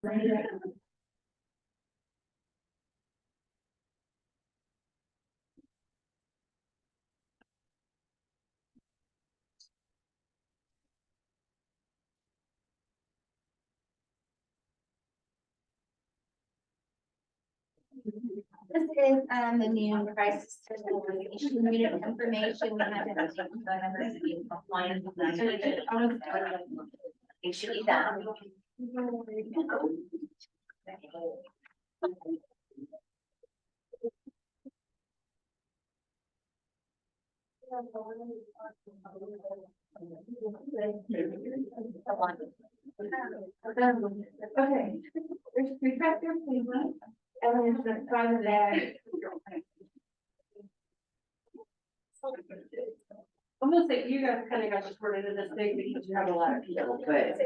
This is the new crisis communication unit information. We have to take the numbers to be compliant with that. It should be that. Okay. Retract your statement. And then the front of that. I'm gonna say you guys kind of got supported in this thing because you have a lot of people, but.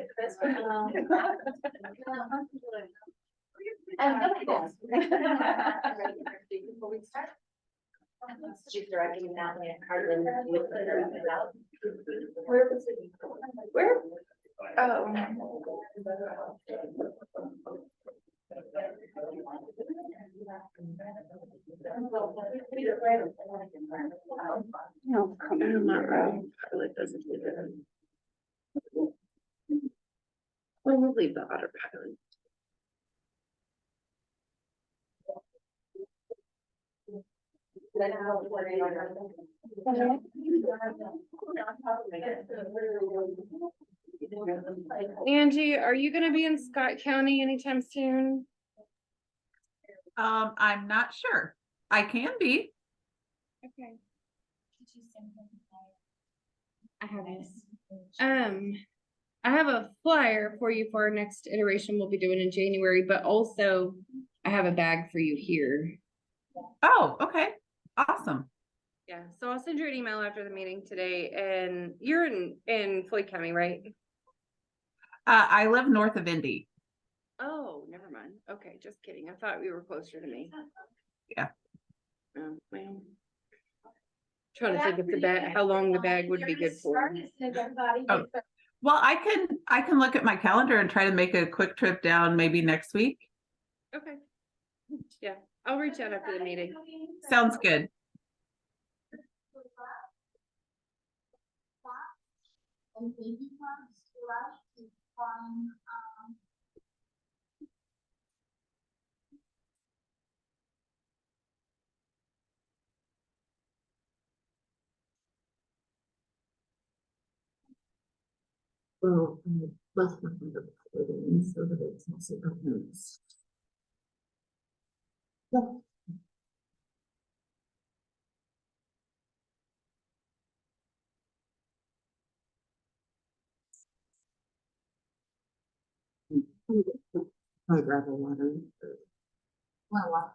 Before we start. She's directing that way. Where was it? Where? Oh. No, coming on that road, really doesn't do that. We'll leave the otter pattern. Angie, are you gonna be in Scott County anytime soon? I'm not sure. I can be. Okay. I have it. I have a flyer for you for our next iteration we'll be doing in January, but also I have a bag for you here. Oh, okay. Awesome. Yeah, so I'll send you an email after the meeting today, and you're in Floyd County, right? I live north of Indy. Oh, never mind. Okay, just kidding. I thought we were closer to me. Yeah. Oh, well. Trying to think of the bag, how long the bag would be good for. Oh. Well, I can look at my calendar and try to make a quick trip down maybe next week. Okay. Yeah, I'll reach out after the meeting. Sounds good. And baby cards, right? From, Well, I left my number in so that it's also notes. Yeah. I grab a water. Well,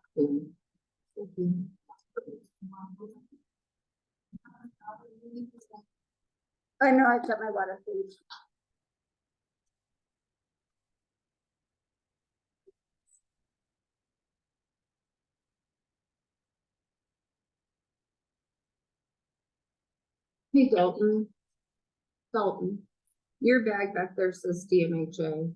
I know I got my water, please. Hey, Dalton. Dalton, your bag back there says DMHA.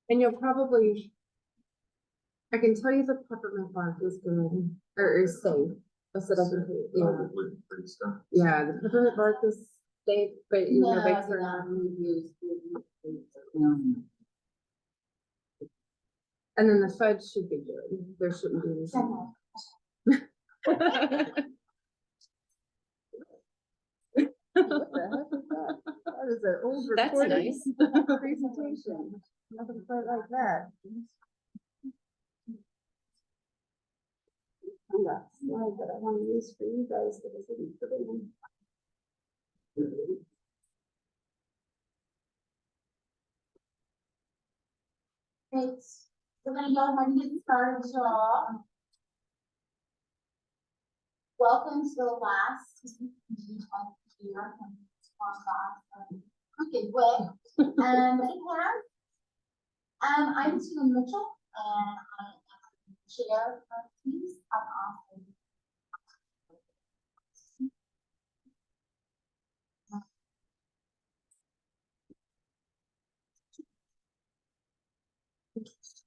And you'll probably, I can tell you the peppermint bark is good, or is safe. I said I can, yeah. Yeah, the peppermint bark is safe, but you know, bakes are not used. And then the fudge should be good. There shouldn't be anything. What the heck is that? That is an old That's recording nice. presentation. Nothing quite like that. I got a slide that I want to use for you guys that I didn't put in. Great. We're gonna go ahead and get started, y'all. Welcome to the last meeting of the year Okay, well, we have, I'm Tina Mitchell, and I am chair of these, I'm also.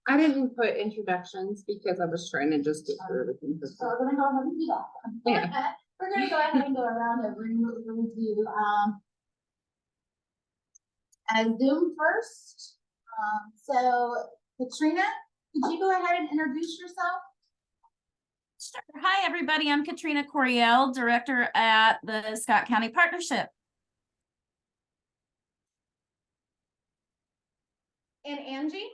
I didn't put introductions because I was trying to just get through everything. So we're gonna go ahead and do that. Yeah. We're gonna go ahead and go around the room review, as Zoom first. So Katrina, could you go ahead and introduce yourself? Sure. Hi, everybody. I'm Katrina Coriel, Director at the Scott County Partnership. And Angie?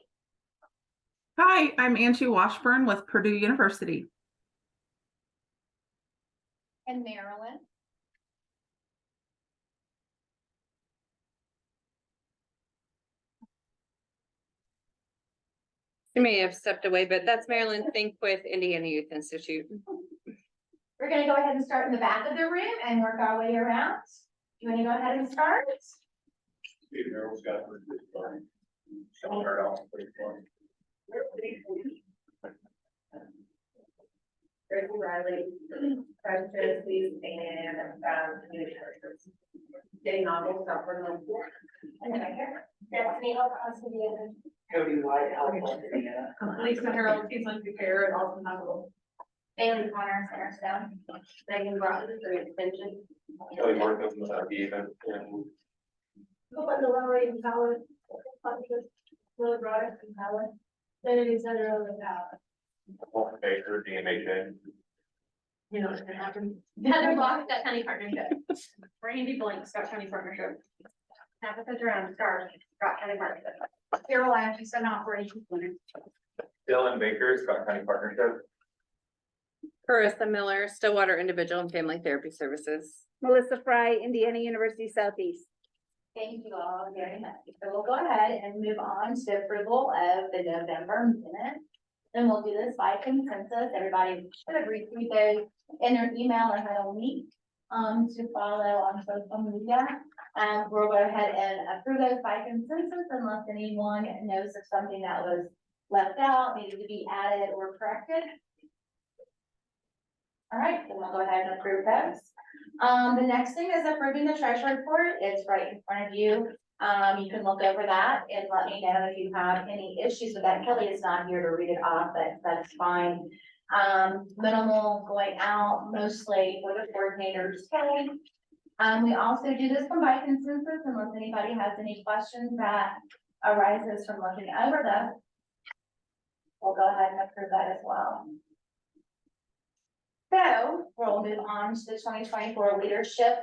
Hi, I'm Angie Washburn with Purdue University. And Marilyn? She may have stepped away, but that's Marilyn Fink with Indiana Youth Institute. We're gonna go ahead and start in the back of the room and work our way around. You wanna go ahead and start? There's Riley, presidencies and, community partners. Getting novels, not for them. And then I hear, Destiny, hold on to the other. Cody White, Lisa Harold, he's like the pair and also novel. Bailey Connor, Center Stone. Megan Broughton, for extension. Kelly Markham, the event, and Go on the lower in power. Really broad in power. Then it is under other power. Paul Baker, DMHA. You know what's gonna happen. Heather Block, Scott County Partnership. Randy Blank, Scott County Partnership. Tabitha Durham, Scott County Partnership. Carol Atchison, Operations Center. Dylan Baker, Scott County Partnership. Carissa Miller, Stillwater Individual and Family Therapy Services. Melissa Fry, Indiana University Southeast. Thank you all very much. So we'll go ahead and move on to approval of the November minutes. And we'll do this by consensus. Everybody should have received those in their email or had a link to follow on social media. We'll go ahead and approve those by consensus unless anyone knows of something that was left out, needed to be added or corrected. All right, then we'll go ahead and approve those. The next thing is approving the treasury report. It's right in front of you. You can look over that and let me know if you have any issues with that. Kelly is not here to read it off, but that's fine. Minimal going out, mostly for the coordinators, Kelly. We also do this one by consensus unless anybody has any questions that arises from looking over them. We'll go ahead and approve that as well. So we'll move on to the 2024 leadership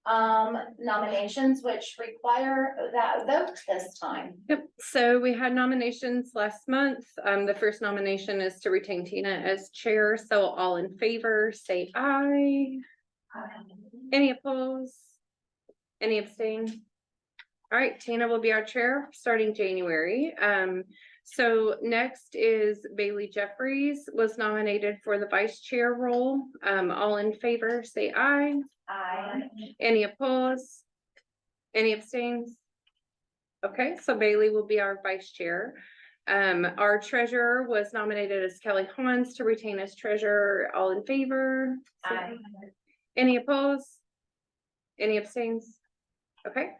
nominations, which require that vote this time. Yep, so we had nominations last month. The first nomination is to retain Tina as chair, so all in favor, say aye. Any opposed? Any abstain? All right, Tina will be our chair starting January. So next is Bailey Jeffries was nominated for the vice chair role. All in favor, say aye. Aye. Any opposed? Any abstains? Okay, so Bailey will be our vice chair. Our treasurer was nominated as Kelly Hans to retain as treasurer. All in favor? Say Aye. Any opposed? Any abstains? Okay.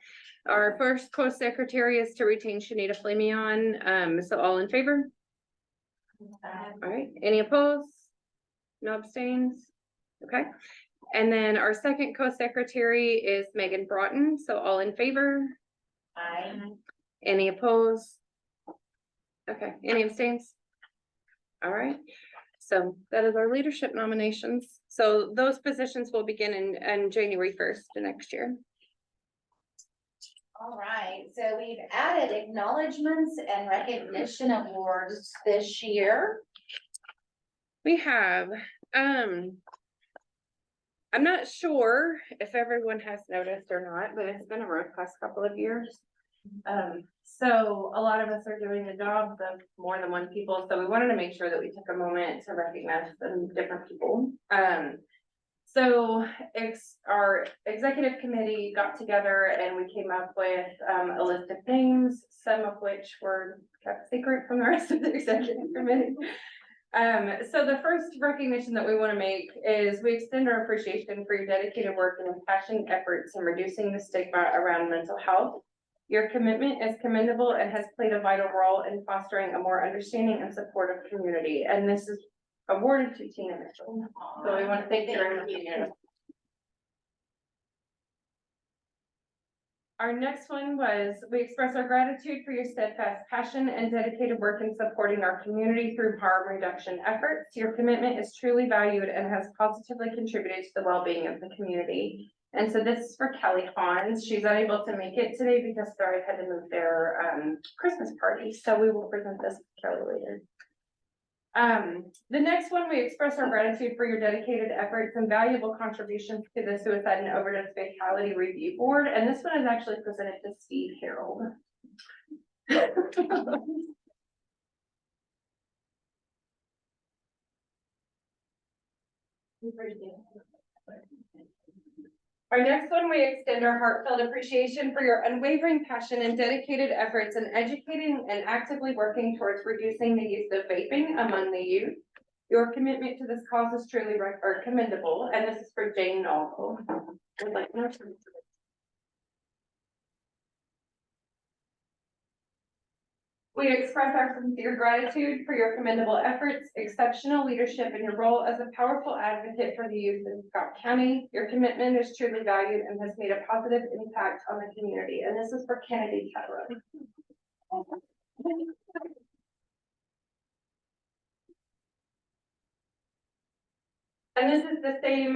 Our first co-secretary is to retain Shanita Flamion. So all in favor? All right. Any opposed? No abstains? Okay. And then our second co-secretary is Megan Broughton. So all in favor? Aye. Any opposed? Okay. Any abstains? All right. So that is our leadership nominations. So those positions will begin in January 1st of next year. All right, so we've added acknowledgements and recognition awards this year. We have, I'm not sure if everyone has noticed or not, but it's been a rough past couple of years. So a lot of us are doing the jobs of more than one people, so we wanted to make sure that we took a moment to recognize some different people. So our executive committee got together and we came up with a list of names, some of which were kept secret from the rest of the executive committee. So the first recognition that we want to make is we extend our appreciation for your dedicated work and passionate efforts in reducing the stigma around mental health. Your commitment is commendable and has played a vital role in fostering a more understanding and supportive community. And this is awarded to Tina Mitchell. So we want to thank you very much. Our next one was, we express our gratitude for your steadfast passion and dedicated work in supporting our community through harm reduction efforts. Your commitment is truly valued and has positively contributed to the well-being of the community. And so this is for Kelly Hans. She's unable to make it today because Thrive had to move their Christmas party. So we will present this to Kelly later. The next one, we express our gratitude for your dedicated efforts and valuable contributions to the Suicide and Overdose Fatality Review Board. And this one is actually presented to Steve Harold. Our next one, we extend our heartfelt appreciation for your unwavering passion and dedicated efforts in educating and actively working towards reducing the use of vaping among the youth. Your commitment to this cause is truly commendable, and this is for Jane Noble. We express our sincere gratitude for your commendable efforts, exceptional leadership, and your role as a powerful advocate for the youth in Scott County. Your commitment is truly valued and has made a positive impact on the community. And this is for Kennedy Tyrone. And this is the same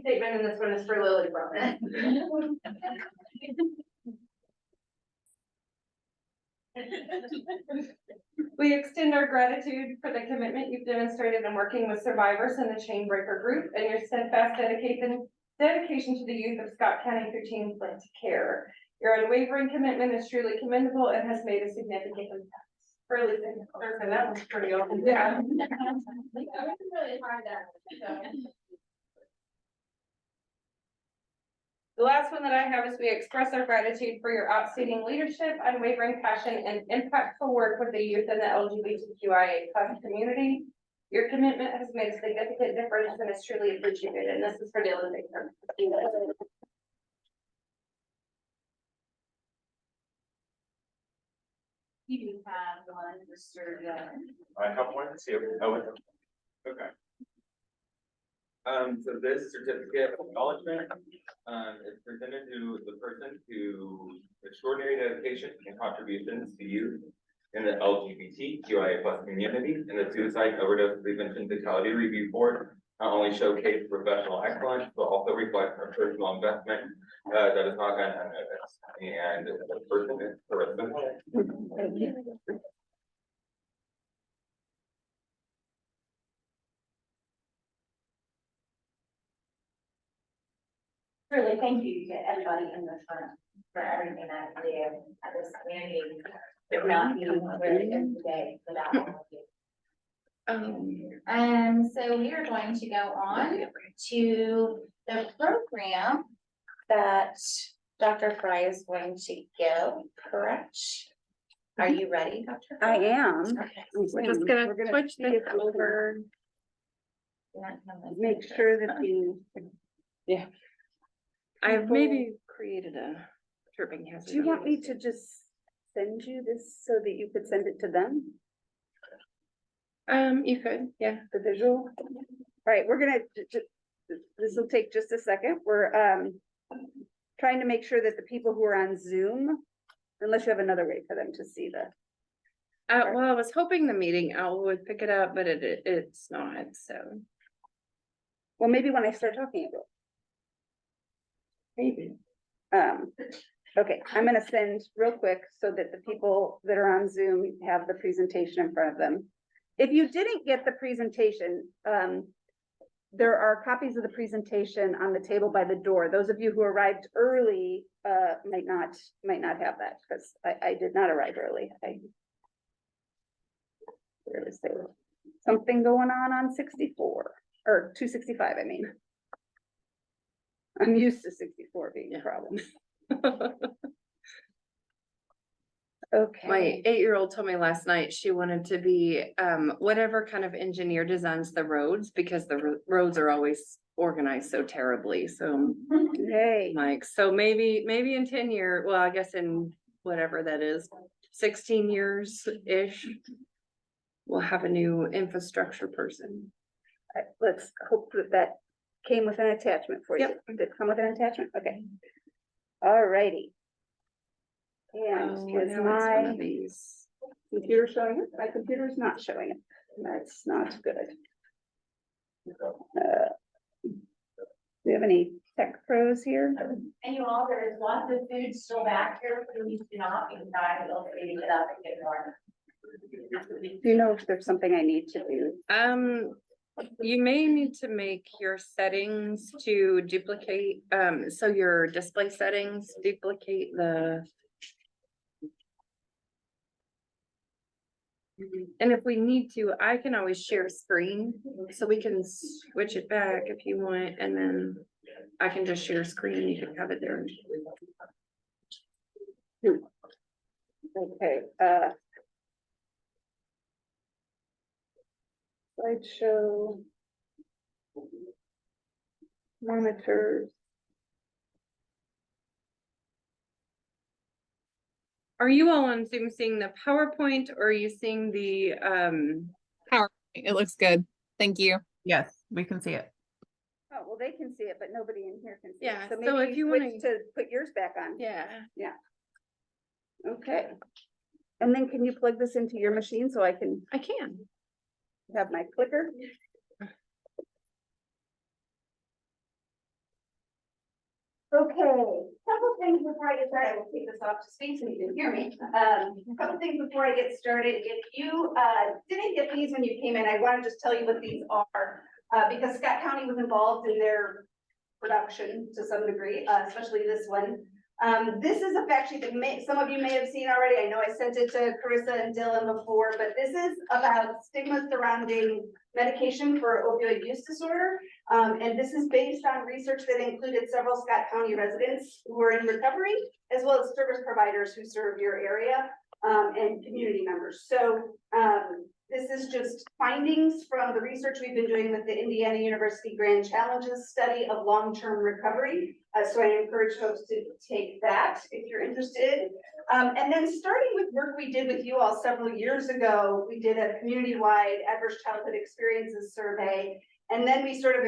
statement, and this one is for Lily Brumman. We extend our gratitude for the commitment you've demonstrated in working with survivors in the Chainbreaker group and your steadfast dedication to the youth of Scott County through Team Flint Care. Your unwavering commitment is truly commendable and has made a significant impact. Really, that was pretty open. Yeah. The last one that I have is we express our gratitude for your outstanding leadership, unwavering passion, and impactful work with the youth in the LGBTQIA+ community. Your commitment has made a significant difference and is truly appreciated. And this is for Dylan Baker. You do have one, Mr. I have one too. Oh, okay. So this certificate of acknowledgement, is presented to the person who extraordinary dedication and contributions to youth in the LGBTQIA+ community and the Suicide and Overdose Prevention Fatality Review Board. Not only showcase professional excellence, but also reflect our personal investment that is not gone unnoticed. And the person is Carissa. Really, thank you to everybody in the front for everything that you did at this community. If not, you where it is today without all of you. So we are going to go on to the program that Dr. Fry is going to give, correct? Are you ready, Dr. Fry? I am. Okay. We're just gonna We're gonna switch see this if we can over. Make sure that you I've maybe created a tripping hazard. do you want me to just send you this so that you could send it to them, You could, yeah. the visual? All right, we're gonna, this will take just a second. We're trying to make sure that the people who are on Zoom, unless you have another way for them to see the. Well, I was hoping the meeting owl would pick it up, but it's not, so. Well, maybe when I start talking about. Maybe. Okay, I'm gonna send real quick so that the people that are on Zoom have the presentation in front of them. If you didn't get the presentation, there are copies of the presentation on the table by the door. Those of you who arrived early might not have that because I did not arrive early. Where is there something going on 64 or 265? I mean. I'm used to 64 being a Yeah. problem. My Okay, 8-year-old told me last night she wanted to be whatever kind of engineer designs the roads because the roads are always organized so terribly. So hey, like, so maybe in 10 years, well, I guess in whatever that is, 16 years-ish, we'll have a new infrastructure person. let's hope that that came with an attachment for you. Yep. Did it come with an attachment? Okay. All righty. And Oh, is now it's one my of these. computer showing it? My computer's not showing it. That's not good. Do we have any tech pros here? And you all, there is lots of food still back here, please do not be shy, they'll eat it up and get more. Do you know if there's something I need to do? You may need to make your settings to duplicate, so your display settings duplicate the. And if we need to, I can always share screen, so we can switch it back if you want, and then I can just share screen, you can have it there. Okay, slideshow. Monitors. Are you all on Zoom seeing the PowerPoint or are you seeing the, It looks good. Thank you. Yes, we can see it. Oh, well, they can see it, but nobody in here can see it. Yeah, So so maybe if you you switch wanna- to put yours back on. yeah. Okay. And then can you plug this into your machine so I can I can. have my clicker? Okay, couple things before I get started, I will take this off to speak so you can hear me. A couple things before I get started. If you didn't get these when you came in, I want to just tell you what these are. Because Scott County was involved in their production to some degree, especially this one. This is a fact sheet that some of you may have seen already. I know I sent it to Carissa and Dylan before, but this is about stigma surrounding medication for opioid use disorder. And this is based on research that included several Scott County residents who are in recovery, as well as service providers who serve your area, and community members. So, this is just findings from the research we've been doing with the Indiana University Grand Challenges study of long-term recovery. So I encourage folks to take that if you're interested. And then starting with work we did with you all several years ago, we did a community-wide adverse childhood experiences survey. And then we sort of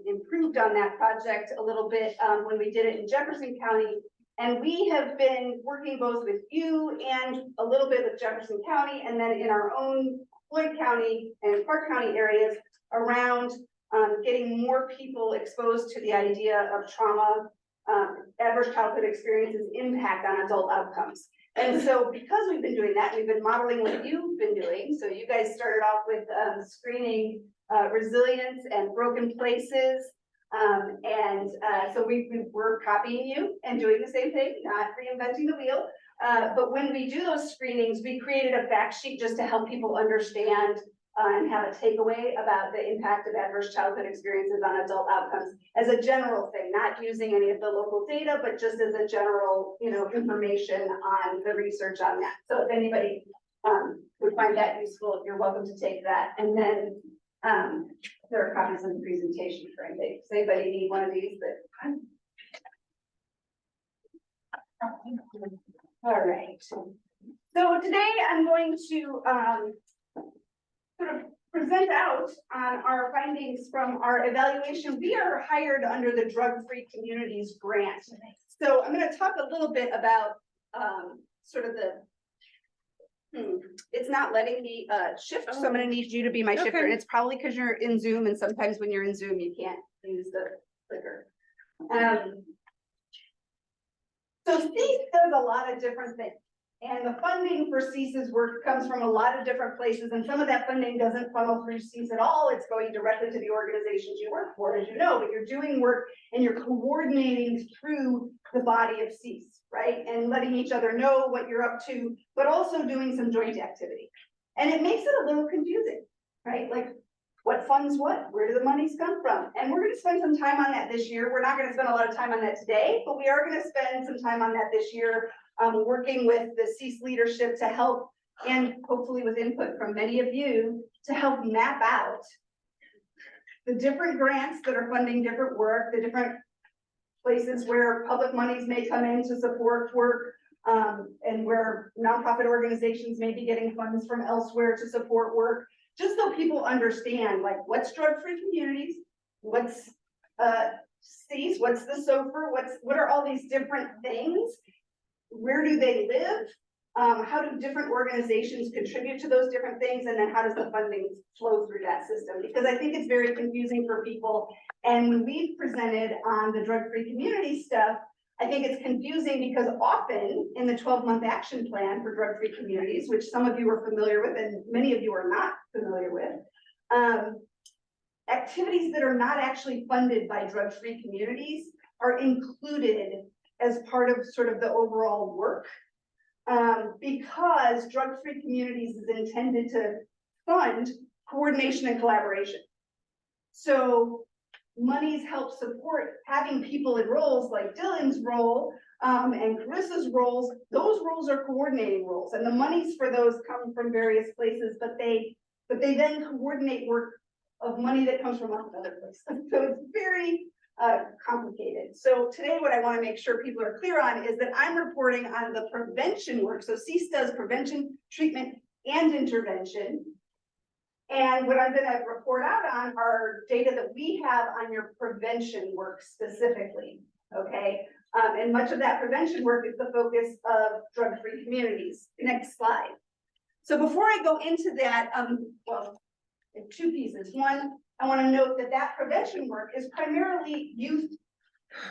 improved on that project a little bit when we did it in Jefferson County. And we have been working both with you and a little bit with Jefferson County, and then in our own Floyd County and Clark County areas around getting more people exposed to the idea of trauma, adverse childhood experiences impact on adult outcomes. And so because we've been doing that, we've been modeling what you've been doing. So you guys started off with screening resilience and broken places. So we're copying you and doing the same thing, not reinventing the wheel. But when we do those screenings, we created a fact sheet just to help people understand and have a takeaway about the impact of adverse childhood experiences on adult outcomes as a general thing, not using any of the local data, but just as a general, information on the research on that. So if anybody would find that useful, you're welcome to take that. And then there are copies of the presentation for anybody. Does anybody need one of these? All right. So today I'm going to sort of present out on our findings from our evaluation. We are hired under the Drug-Free Communities Grant. So I'm going to talk a little bit about sort of it's not letting me shift, so I'm going to need you to be my shifter. Okay. And it's probably because you're in Zoom, and sometimes when you're in Zoom, you can't use the clicker. So CEASE does a lot of different things. And the funding for CEASE's work comes from a lot of different places, and some of that funding doesn't funnel through CEASE at all. It's going directly to the organizations you work for, as you know, but you're doing work and you're coordinating through the body of CEASE, right? And letting each other know what you're up to, but also doing some joint activity. And it makes it a little confusing, right? Like, what funds what, where do the monies come from? And we're gonna spend some time on that this year. We're not gonna spend a lot of time on that today, but we are gonna spend some time on that this year, working with the CEAS leadership to help, and hopefully with input from many of you, to help map out the different grants that are funding different work, the different places where public monies may come in to support work, and where nonprofit organizations may be getting funds from elsewhere to support work, just so people understand, like, what's drug-free communities, what's CEAS, what's the SOFR, what are all these different things? Where do they live? How do different organizations contribute to those different things? And then how does the funding flow through that system? Because I think it's very confusing for people. And when we've presented on the drug-free community stuff, I think it's confusing because often in the 12-month action plan for drug-free communities, which some of you are familiar with and many of you are not familiar with, activities that are not actually funded by drug-free communities are included as part of sort of the overall work. Because drug-free communities is intended to fund coordination and collaboration. So monies help support having people in roles like Dylan's role and Carissa's roles. Those roles are coordinating roles, and the monies for those come from various places, but they then coordinate work of money that comes from other places. So it's very complicated. So today what I want to make sure people are clear on is that I'm reporting on the prevention work. So CEAS does prevention, treatment, and intervention. And what I'm going to report out on are data that we have on your prevention work specifically, okay? And much of that prevention work is the focus of drug-free communities. Next slide. So before I go into that, well, two pieces. One, I want to note that that prevention work is primarily youth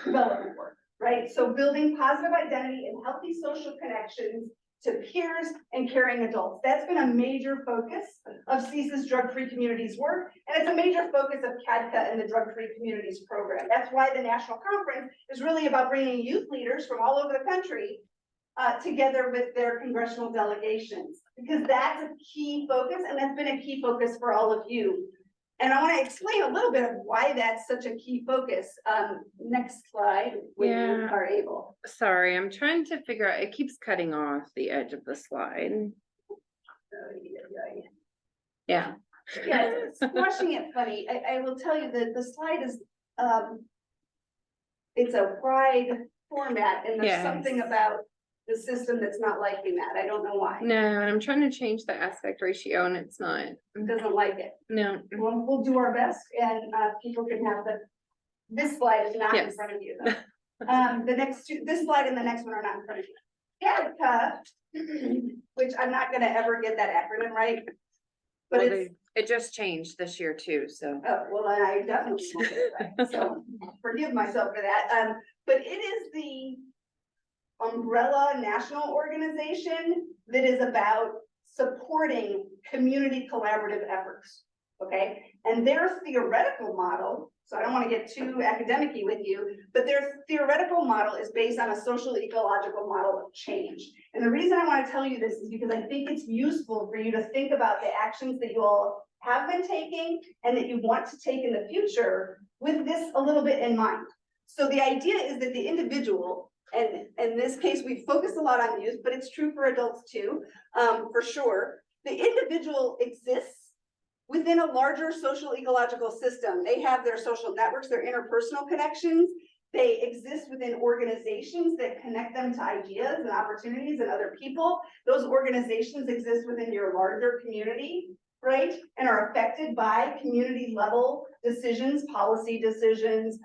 development work, right? So building positive identity and healthy social connections to peers and caring adults. That's been a major focus of CEAS's drug-free communities work, and it's a major focus of CADCA and the drug-free communities program. That's why the national conference is really about bringing youth leaders from all over the country together with their congressional delegations, because that's a key focus, and that's been a key focus for all of you. And I want to explain a little bit of why that's such a key focus. Next slide, when you are able. Sorry, I'm trying to figure out, it keeps cutting off the edge of the slide. Yeah. Yeah, it's squashing it funny. I will tell you that the slide is, it's a wide format, and there's Yes. something about the system that's not liking that. I don't know why. No, and I'm trying to change the aspect ratio and it's not. It doesn't like it. No. We'll do our best, and people can have this slide is not in Yes. front of you. The next two, this slide and the next one are not in front of you. CADCA, which I'm not gonna ever get that acronym right. But Well, it's, it just changed this year too, so. oh, well, then I definitely won't get it right, so forgive myself for that. But it is the umbrella national organization that is about supporting community collaborative efforts, okay? And their theoretical model, so I don't want to get too academic-y with you, but their theoretical model is based on a social ecological model of change. And the reason I want to tell you this is because I think it's useful for you to think about the actions that you all have been taking and that you want to take in the future with this a little bit in mind. So the idea is that the individual, and in this case, we focus a lot on youth, but it's true for adults too, for sure. The individual exists within a larger social ecological system. They have their social networks, their interpersonal connections. They exist within organizations that connect them to ideas and opportunities and other people. Those organizations exist within your larger community, right? And are affected by community level decisions, policy decisions,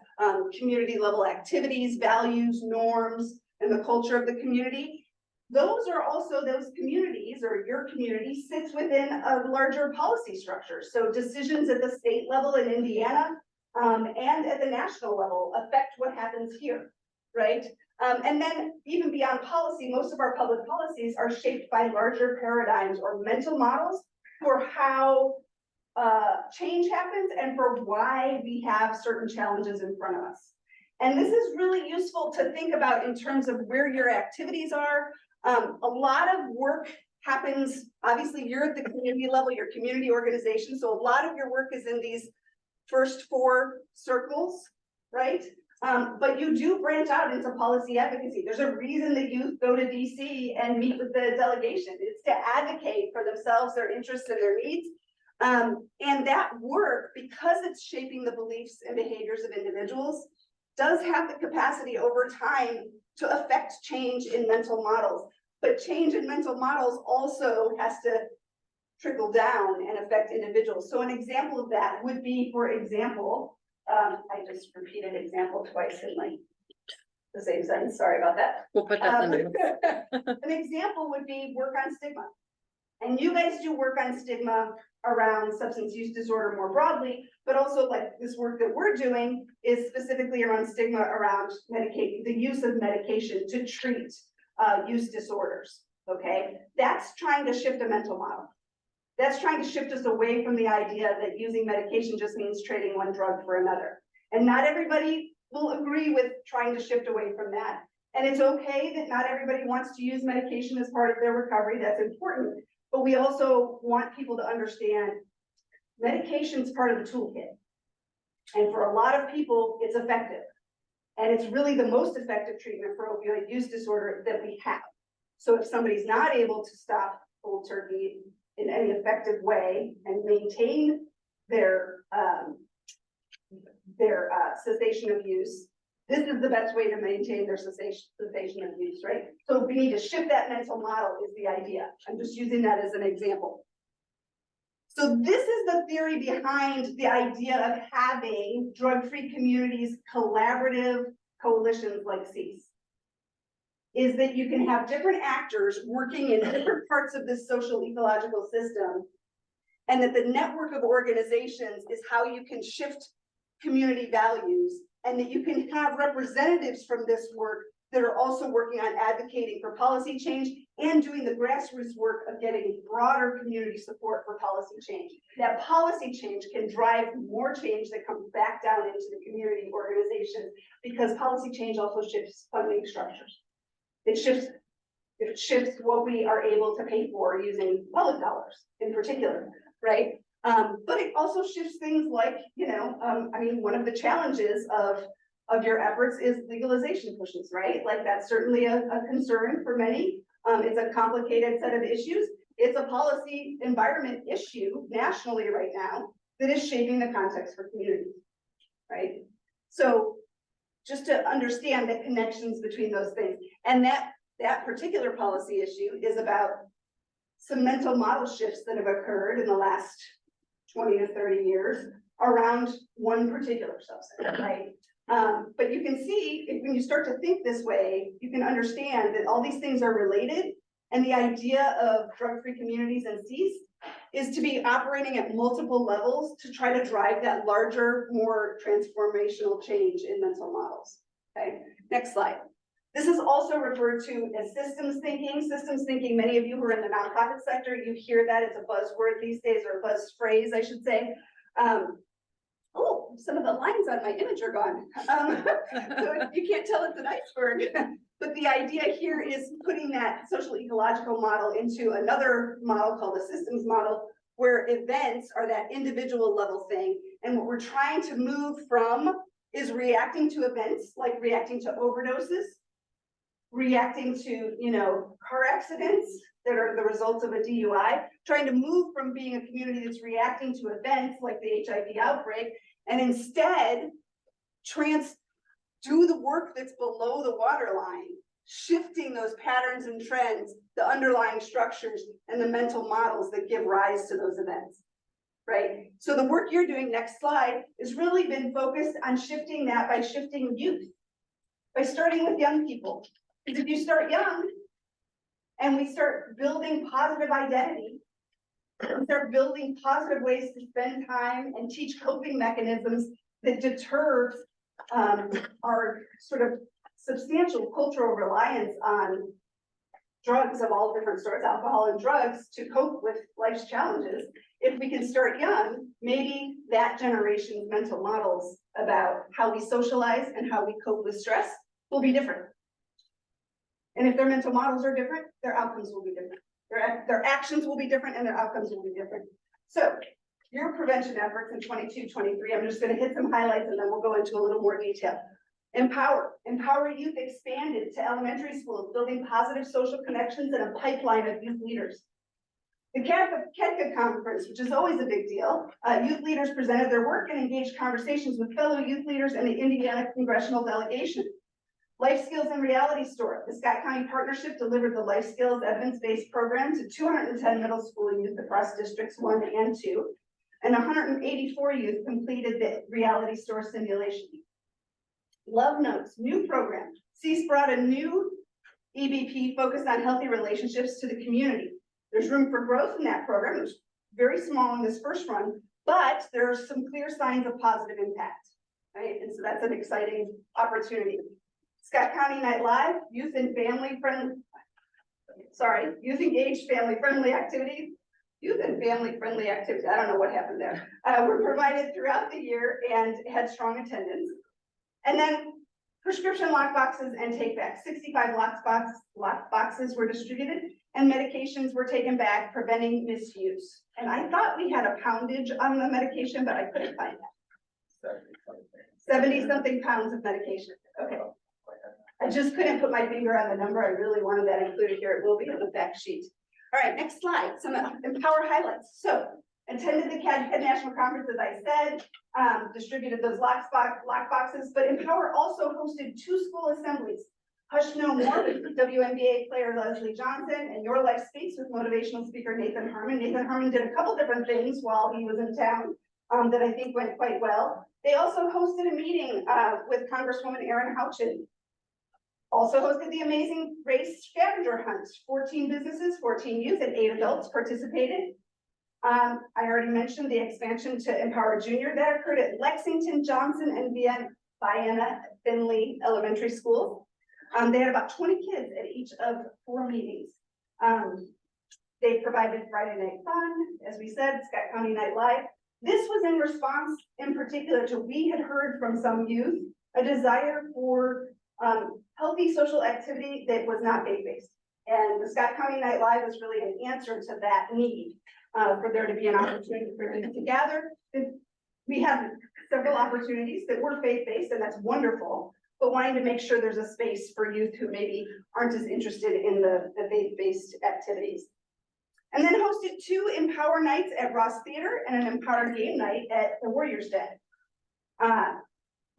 community level activities, values, norms, and the culture of the community. Those are also those communities, or your community sits within a larger policy structure. So decisions at the state level in Indiana and at the national level affect what happens here, right? And then even beyond policy, most of our public policies are shaped by larger paradigms or mental models for how change happens and for why we have certain challenges in front of us. And this is really useful to think about in terms of where your activities are. A lot of work happens, obviously, you're at the community level, your community organization, so a lot of your work is in these first 4 circles, right? But you do branch out into policy advocacy. There's a reason that youth go to DC and meet with the delegation. It's to advocate for themselves, their interests and their needs. And that work, because it's shaping the beliefs and behaviors of individuals, does have the capacity over time to affect change in mental models. But change in mental models also has to trickle down and affect individuals. So an example of that would be, for example, I just repeated example twice in like the same sentence, sorry about that. We'll put that in the notes. An example would be work on stigma. And you guys do work on stigma around substance use disorder more broadly, but also like this work that we're doing is specifically around stigma around the use of medication to treat use disorders, okay? That's trying to shift a mental model. That's trying to shift us away from the idea that using medication just means trading one drug for another. And not everybody will agree with trying to shift away from that. And it's okay that not everybody wants to use medication as part of their recovery. That's important. But we also want people to understand medication is part of the toolkit. And for a lot of people, it's effective. And it's really the most effective treatment for opioid use disorder that we have. So if somebody's not able to stop cold turkey in any effective way and maintain their cessation of use, this is the best way to maintain their cessation of use, right? So we need to shift that mental model is the idea. I'm just using that as an example. So this is the theory behind the idea of having drug-free communities, collaborative coalitions like CEASE. Is that you can have different actors working in different parts of this social ecological system, and that the network of organizations is how you can shift community values, and that you can have representatives from this work that are also working on advocating for policy change and doing the grassroots work of getting broader community support for policy change. That policy change can drive more change that comes back down into the community organizations, because policy change also shifts funding structures. It shifts what we are able to pay for using public dollars in particular, right? But it also shifts things like, I mean, one of the challenges of your efforts is legalization pushes, right? Like that's certainly a concern for many. It's a complicated set of issues. It's a policy environment issue nationally right now that is shaping the context for communities, right? So just to understand the connections between those things. And that particular policy issue is about some mental model shifts that have occurred in the last 20 to 30 years around one particular substance, right? But you can see when you start to think this way, you can understand that all these things are related. And the idea of drug-free communities and CEASE is to be operating at multiple levels to try to drive that larger, more transformational change in mental models. Okay, next slide. This is also referred to as systems thinking. Systems thinking, many of you who are in the nonprofit sector, you hear that it's a buzzword these days, or a buzz phrase, I should say. Oh, some of the lines on my image are gone. So you can't tell it's an iceberg. But the idea here is putting that social ecological model into another model called a systems model, where events are that individual level thing. And what we're trying to move from is reacting to events, like reacting to overdoses, reacting to, car accidents that are the results of a DUI, trying to move from being a community that's reacting to events like the HIV outbreak, and instead do the work that's below the waterline, shifting those patterns and trends, the underlying structures and the mental models that give rise to those events, right? So the work you're doing, next slide, has really been focused on shifting that by shifting youth, by starting with young people. Because if you start young and we start building positive identity, we start building positive ways to spend time and teach coping mechanisms that deter our sort of substantial cultural reliance on drugs of all different sorts, alcohol and drugs, to cope with life's challenges. If we can start young, maybe that generation's mental models about how we socialize and how we cope with stress will be different. And if their mental models are different, their outcomes will be different. Their actions will be different and their outcomes will be different. So your prevention efforts in 22-23, I'm just gonna hit some highlights and then we'll go into a little more detail. Empower youth expanded to elementary schools, building positive social connections and a pipeline of youth leaders. The KEDCA conference, which is always a big deal, youth leaders presented their work and engaged conversations with fellow youth leaders and the Indiana congressional delegation. Life Skills and Reality Store, the Scott County Partnership delivered the Life Skills evidence-based program to 210 middle school youth across districts 1 and 2, and 184 youth completed the Reality Store simulation. Love Notes, new program. CEAS brought a new EBP focused on healthy relationships to the community. There's room for growth in that program. It was very small in this first run, but there are some clear signs of positive impact, right? And so that's an exciting opportunity. Scott County Night Live, youth engaged family friendly activities. Youth and family friendly activities, I don't know what happened there. Were provided throughout the year and had strong attendance. And then prescription lock boxes and take back. 65 lock boxes were distributed and medications were taken back, preventing misuse. And I thought we had a poundage on the medication, but I couldn't find that. 70 something pounds of medication. Okay. I just couldn't put my finger on the number. I really wanted that included here. It will be on the fact sheet. All right, next slide. Some Empower highlights. So attended the KEDCA National Conference, as I said, distributed those lock boxes, but Empower also hosted 2 school assemblies. Hush No More with WNBA player Leslie Johnson and Your Life Speaks with motivational speaker Nathan Harmon. Nathan Harmon did a couple different things while he was in town that I think went quite well. They also hosted a meeting with Congresswoman Erin Houchin. Also hosted the Amazing Race Scavenger Hunt. 14 businesses, 14 youth, and 8 adults participated. I already mentioned the expansion to Empower Junior that occurred at Lexington, Johnson, and Vienna Finley Elementary School. They had about 20 kids at each of 4 meetings. They provided Friday night fun, as we said, Scott County Night Live. This was in response in particular to, we had heard from some youth, a desire for healthy social activity that was not faith-based. And the Scott County Night Live is really an answer to that need for there to be an opportunity for them to gather. We had several opportunities that were faith-based, and that's wonderful, but wanting to make sure there's a space for youth who maybe aren't as interested in the faith-based activities. And then hosted 2 Empower nights at Ross Theater and an Empower game night at the Warriors Den.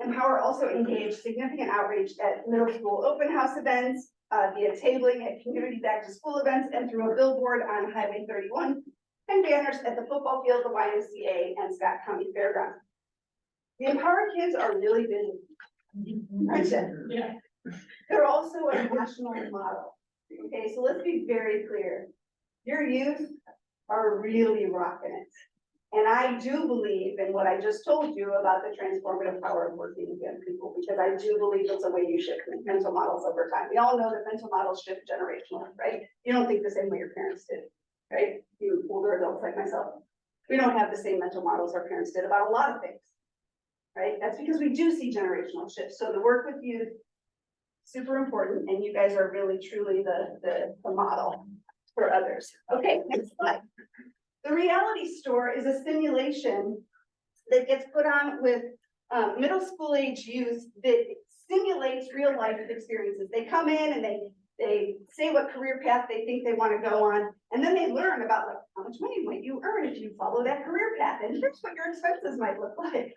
Empower also engaged significant outreach at middle school open house events, via tabling at community back to school events, and through a billboard on Highway 31, and banners at the football field, the YMCA, and Scott County Fairgrounds. The Empower kids are really busy. Aren't they? Yeah. They're also a national model. Okay, so let's be very clear. Your youth are really rocking it. And I do believe in what I just told you about the transformative power of working with young people, because I do believe it's a way you shift mental models over time. We all know that mental models shift generationally, right? You don't think the same way your parents did, right? You older adults like myself. We don't have the same mental models our parents did about a lot of things, right? That's because we do see generational shifts. So the work with youth, super important, and you guys are really truly the model for others. Okay, next slide. The Reality Store is a simulation that gets put on with middle school age youth that simulates real life experiences. They come in and they say what career path they think they want to go on, and then they learn about like how much money might you earn if you follow that career path, and here's what your expenses might look like.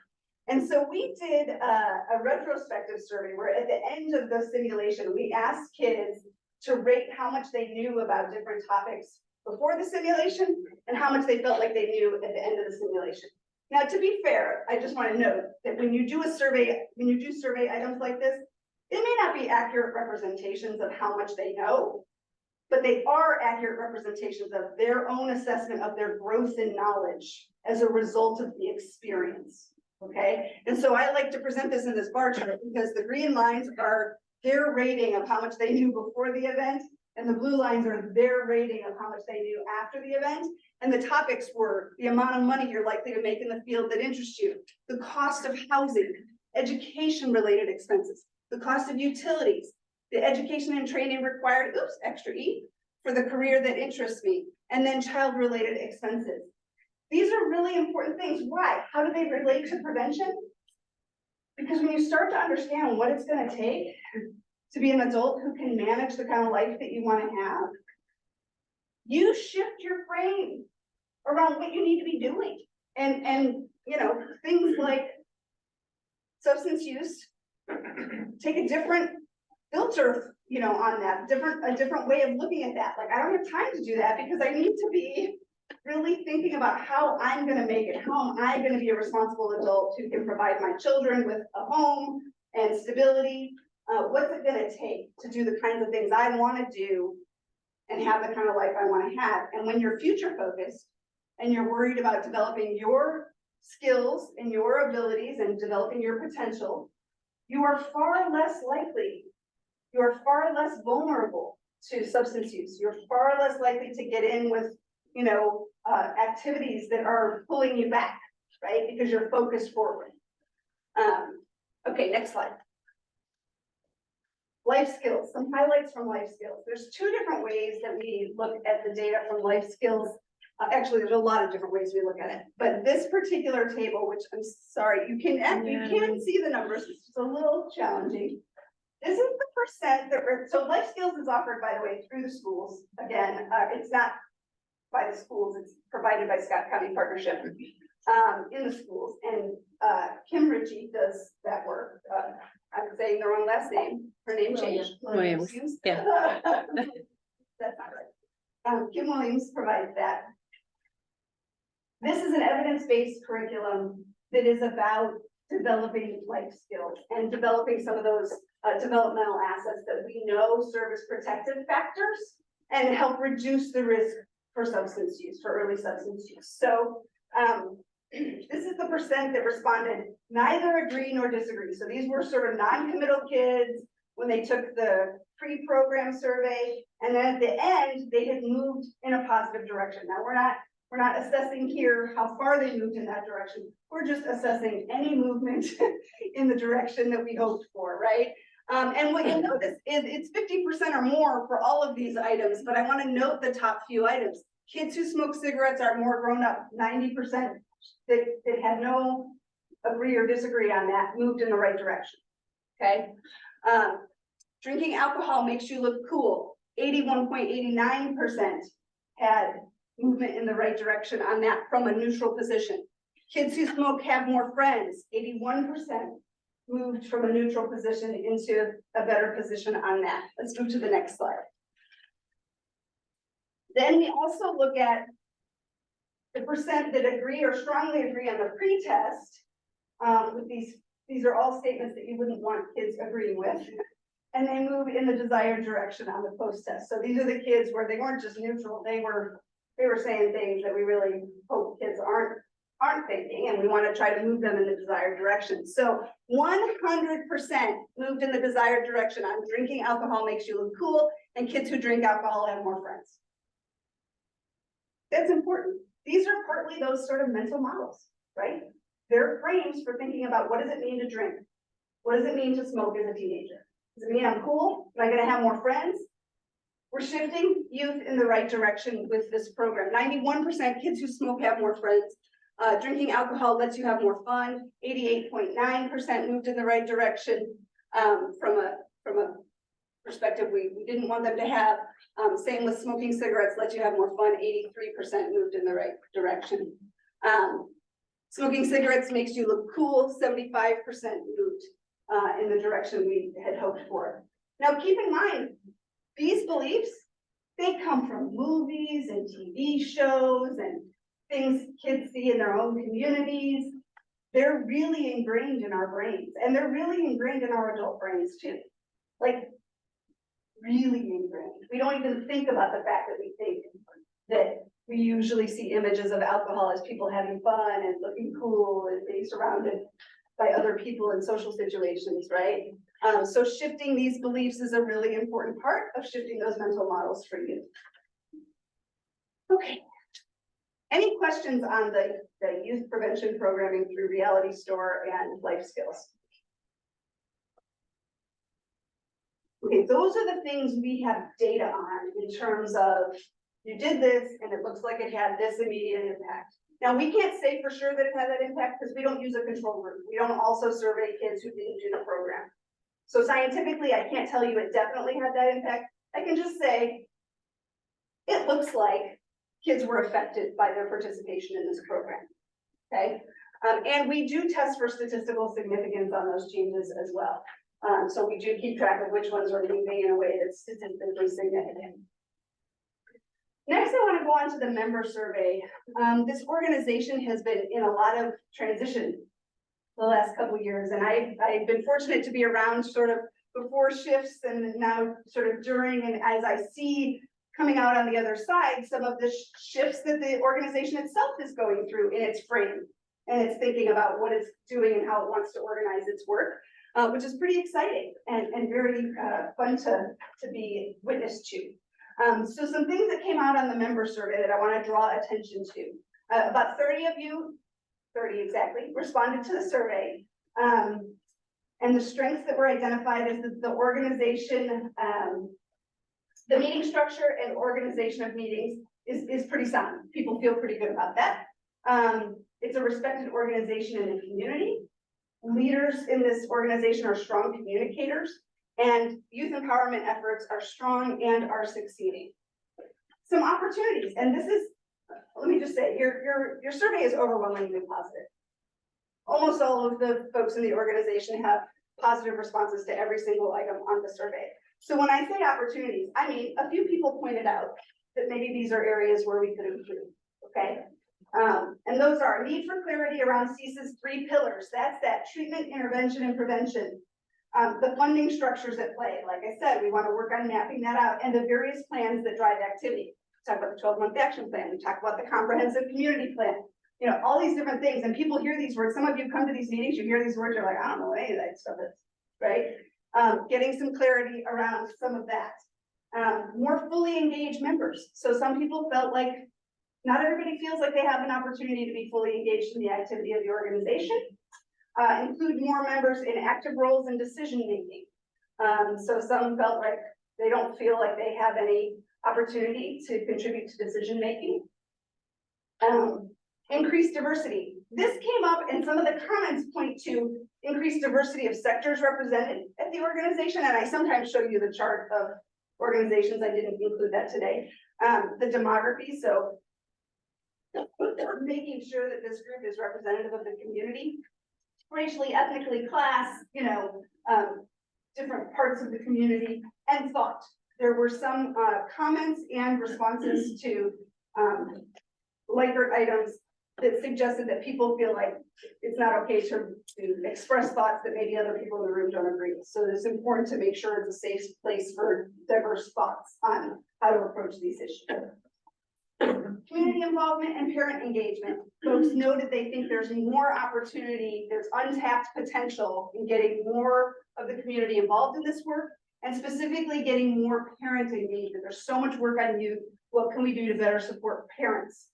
And so we did a retrospective survey where at the end of the simulation, we asked kids to rate how much they knew about different topics before the simulation and how much they felt like they knew at the end of the simulation. Now, to be fair, I just want to note that when you do survey items like this, they may not be accurate representations of how much they know, but they are accurate representations of their own assessment of their growth in knowledge as a result of the experience. Okay, and so I like to present this in this bar chart because the green lines are their rating of how much they knew before the event, and the blue lines are their rating of how much they knew after the event. And the topics were the amount of money you're likely to make in the field that interests you, the cost of housing, education related expenses, the cost of utilities, the education and training required, extra E, for the career that interests me, and then child-related expenses. These are really important things. Why? How do they relate to prevention? Because when you start to understand what it's gonna take to be an adult who can manage the kind of life that you wanna have, you shift your frame around what you need to be doing. And you know, things like substance use take a different filter, you know, on that, a different way of looking at that. Like, I don't have time to do that because I need to be really thinking about how I'm gonna make it, how am I gonna be a responsible adult who can provide my children with a home and stability? What's it gonna take to do the kinds of things I wanna do and have the kind of life I wanna have? And when you're future focused and you're worried about developing your skills and your abilities and developing your potential, you are far less likely, you are far less vulnerable to substance use. You're far less likely to get in with, you know, activities that are pulling you back, right? Because you're focused forward. Okay, next slide. Life skills, some highlights from life skills. There's two different ways that we look at the data from life skills. Actually, there's a lot of different ways we look at it, but this particular table, which I'm sorry, you can see the numbers, it's just a little challenging. This is the percent that, so life skills is offered, by the way, through the schools. Again, it's not by the schools, it's provided by Scott County Partnership in the schools. And Kim Ritchie does that work. I'm saying the wrong last name. Her name changed. Williams. Yeah. That's not right. Kim Williams provides that. This is an evidence-based curriculum that is about developing life skills and developing some of those developmental assets that we know serve as protective factors and help reduce the risk for substance use, for early substance use. So this is the percent that responded neither agree nor disagree. So these were sort of non-committal kids when they took the pre-program survey, and then at the end they had moved in a positive direction. Now we're not assessing here how far they moved in that direction. We're just assessing any movement in the direction that we hoped for, right? And what you'll notice is it's 50% or more for all of these items, but I want to note the top few items. Kids who smoke cigarettes are more grown up, 90% that had no agree or disagree on that, moved in the right direction, okay? Drinking alcohol makes you look cool, 81.89% had movement in the right direction on that from a neutral position. Kids who smoke have more friends, 81% moved from a neutral position into a better position on that. Let's move to the next slide. Then we also look at the percent that agree or strongly agree on the pre-test. With these are all statements that you wouldn't want kids agreeing with. And they move in the desired direction on the post-test. So these are the kids where they weren't just neutral, they were saying things that we really hope kids aren't thinking, and we want to try to move them in the desired direction. So 100% moved in the desired direction on drinking alcohol makes you look cool, and kids who drink alcohol have more friends. That's important. These are partly those sort of mental models, right? They're frames for thinking about what does it mean to drink? What does it mean to smoke as a teenager? Does it mean I'm cool? Am I going to have more friends? We're shifting youth in the right direction with this program. 91% kids who smoke have more friends. Drinking alcohol lets you have more fun. 88.9% moved in the right direction from a perspective we didn't want them to have. Same with smoking cigarettes lets you have more fun. 83% moved in the right direction. Smoking cigarettes makes you look cool. 75% moved in the direction we had hoped for. Now keep in mind, these beliefs, they come from movies and TV shows and things kids see in their own communities. They're really ingrained in our brains, and they're really ingrained in our adult brains too. Like, really ingrained. We don't even think about the fact that we think that we usually see images of alcohol as people having fun and looking cool and being surrounded by other people in social situations, right? So shifting these beliefs is a really important part of shifting those mental models for you. Okay. Any questions on the youth prevention programming through Reality Store and Life Skills? Okay, those are the things we have data on in terms of you did this and it looks like it had this immediate impact. Now, we can't say for sure that it had that impact because we don't use a control group. We don't also survey kids who didn't do the program. So scientifically, I can't tell you it definitely had that impact. I can just say it looks like kids were affected by their participation in this program. Okay, and we do test for statistical significance on those changes as well. So we do keep track of which ones are moving in a way that's statistically significant. Next, I want to go on to the member survey. This organization has been in a lot of transition the last couple of years, and I've been fortunate to be around sort of before shifts and now sort of during, and as I see coming out on the other side, some of the shifts that the organization itself is going through in its frame and it's thinking about what it's doing and how it wants to organize its work, which is pretty exciting and very fun to be witness to. So some things that came out on the member survey that I want to draw attention to. About 30 of you, 30 exactly, responded to the survey. And the strengths that were identified is that the organization, the meeting structure and organization of meetings is pretty sound. People feel pretty good about that. It's a respected organization in the community. Leaders in this organization are strong communicators, and youth empowerment efforts are strong and are succeeding. Some opportunities, and this is, let me just say, your survey is overwhelmingly positive. Almost all of the folks in the organization have positive responses to every single item on the survey. So when I say opportunities, I mean, a few people pointed out that maybe these are areas where we could improve, okay? And those are need for clarity around CESE's 3 pillars. That's that treatment, intervention, and prevention. The funding structures at play. Like I said, we want to work on mapping that out and the various plans that drive activity. We talk about the 12-month action plan. We talk about the comprehensive community plan. You know, all these different things, and people hear these words. Some of you come to these meetings, you hear these words, you're like, I don't know what any of that stuff is, right? Getting some clarity around some of that. More fully engaged members. So some people felt like not everybody feels like they have an opportunity to be fully engaged in the activity of the organization. Include more members in active roles in decision making. So some felt like they don't feel like they have any opportunity to contribute to decision making. Increased diversity. This came up and some of the comments point to increased diversity of sectors represented at the organization. And I sometimes show you the chart of organizations. I didn't include that today. The demography. So making sure that this group is representative of the community. Racially, ethnically, class, you know, different parts of the community, and thought. There were some comments and responses to Likert items that suggested that people feel like it's not okay to express thoughts that maybe other people in the room don't agree with. So it's important to make sure it's a safe place for diverse thoughts on how to approach these issues. Community involvement and parent engagement. Folks noted they think there's more opportunity, there's untapped potential in getting more of the community involved in this work, and specifically getting more parent engagement. There's so much work on youth. What can we do to better support parents?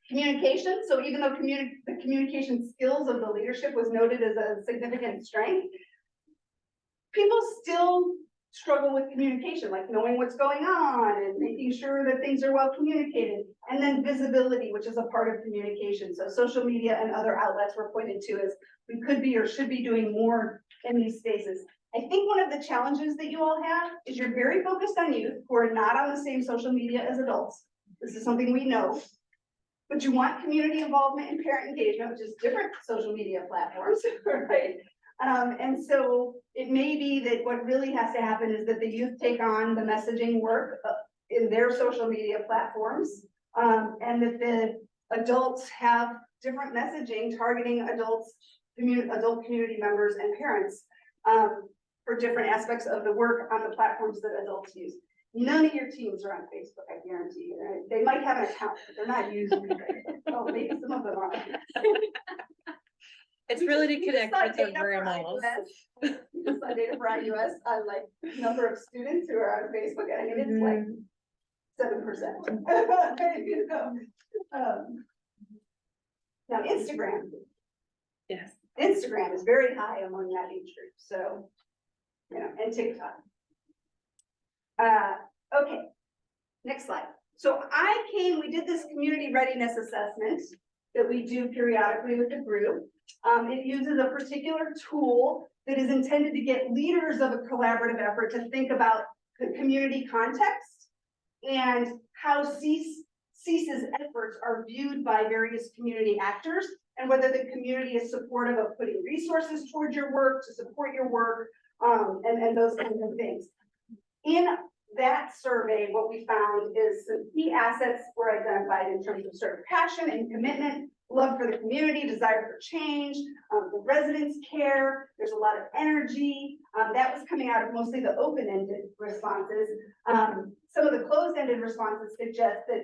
Communication. So even though the communication skills of the leadership was noted as a significant strength, people still struggle with communication, like knowing what's going on and making sure that things are well communicated. And then visibility, which is a part of communication. So social media and other outlets were pointed to as we could be or should be doing more in these spaces. I think one of the challenges that you all have is you're very focused on youth who are not on the same social media as adults. This is something we know. But you want community involvement and parent engagement, which is different social media platforms, right? And so it may be that what really has to happen is that the youth take on the messaging work in their social media platforms, and that the adults have different messaging targeting adult community members and parents for different aspects of the work on the platforms that adults use. None of your teams are on Facebook, I guarantee you, right? They might have an account, but they're not using it. Oh, maybe some of them are. It's really to We connect saw with the data for grandmas. iOS. We just saw data for iOS on like number of students who are on Facebook, and I mean, it's like 7%. You know? Now Instagram. Yes. Instagram is very high among that age group, so, you know, and TikTok. Okay, next slide. So we did this community readiness assessment that we do periodically with the group. It uses a particular tool that is intended to get leaders of a collaborative effort to think about the community context and how CEAS's efforts are viewed by various community actors, and whether the community is supportive of putting resources towards your work, to support your work, and those kinds of things. In that survey, what we found is some key assets were identified in terms of certain passion and commitment, love for the community, desire for change, the residents care, there's a lot of energy. That was coming out of mostly the open-ended responses. Some of the closed-ended responses suggest that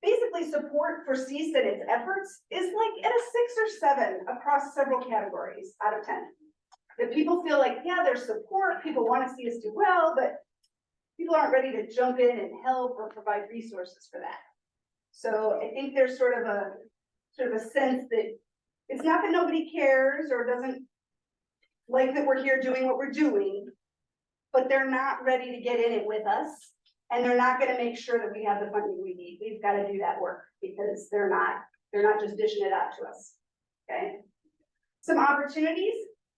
basically support for CEAS and its efforts is like at a 6 or 7 across several categories out of 10. That people feel like, yeah, there's support, people want to see us do well, but people aren't ready to jump in and help or provide resources for that. So I think there's sort of a sense that it's not that nobody cares or doesn't like that we're here doing what we're doing, but they're not ready to get in it with us. And they're not going to make sure that we have the funding we need. We've got to do that work because they're not just dishing it out to us. Okay. Some opportunities,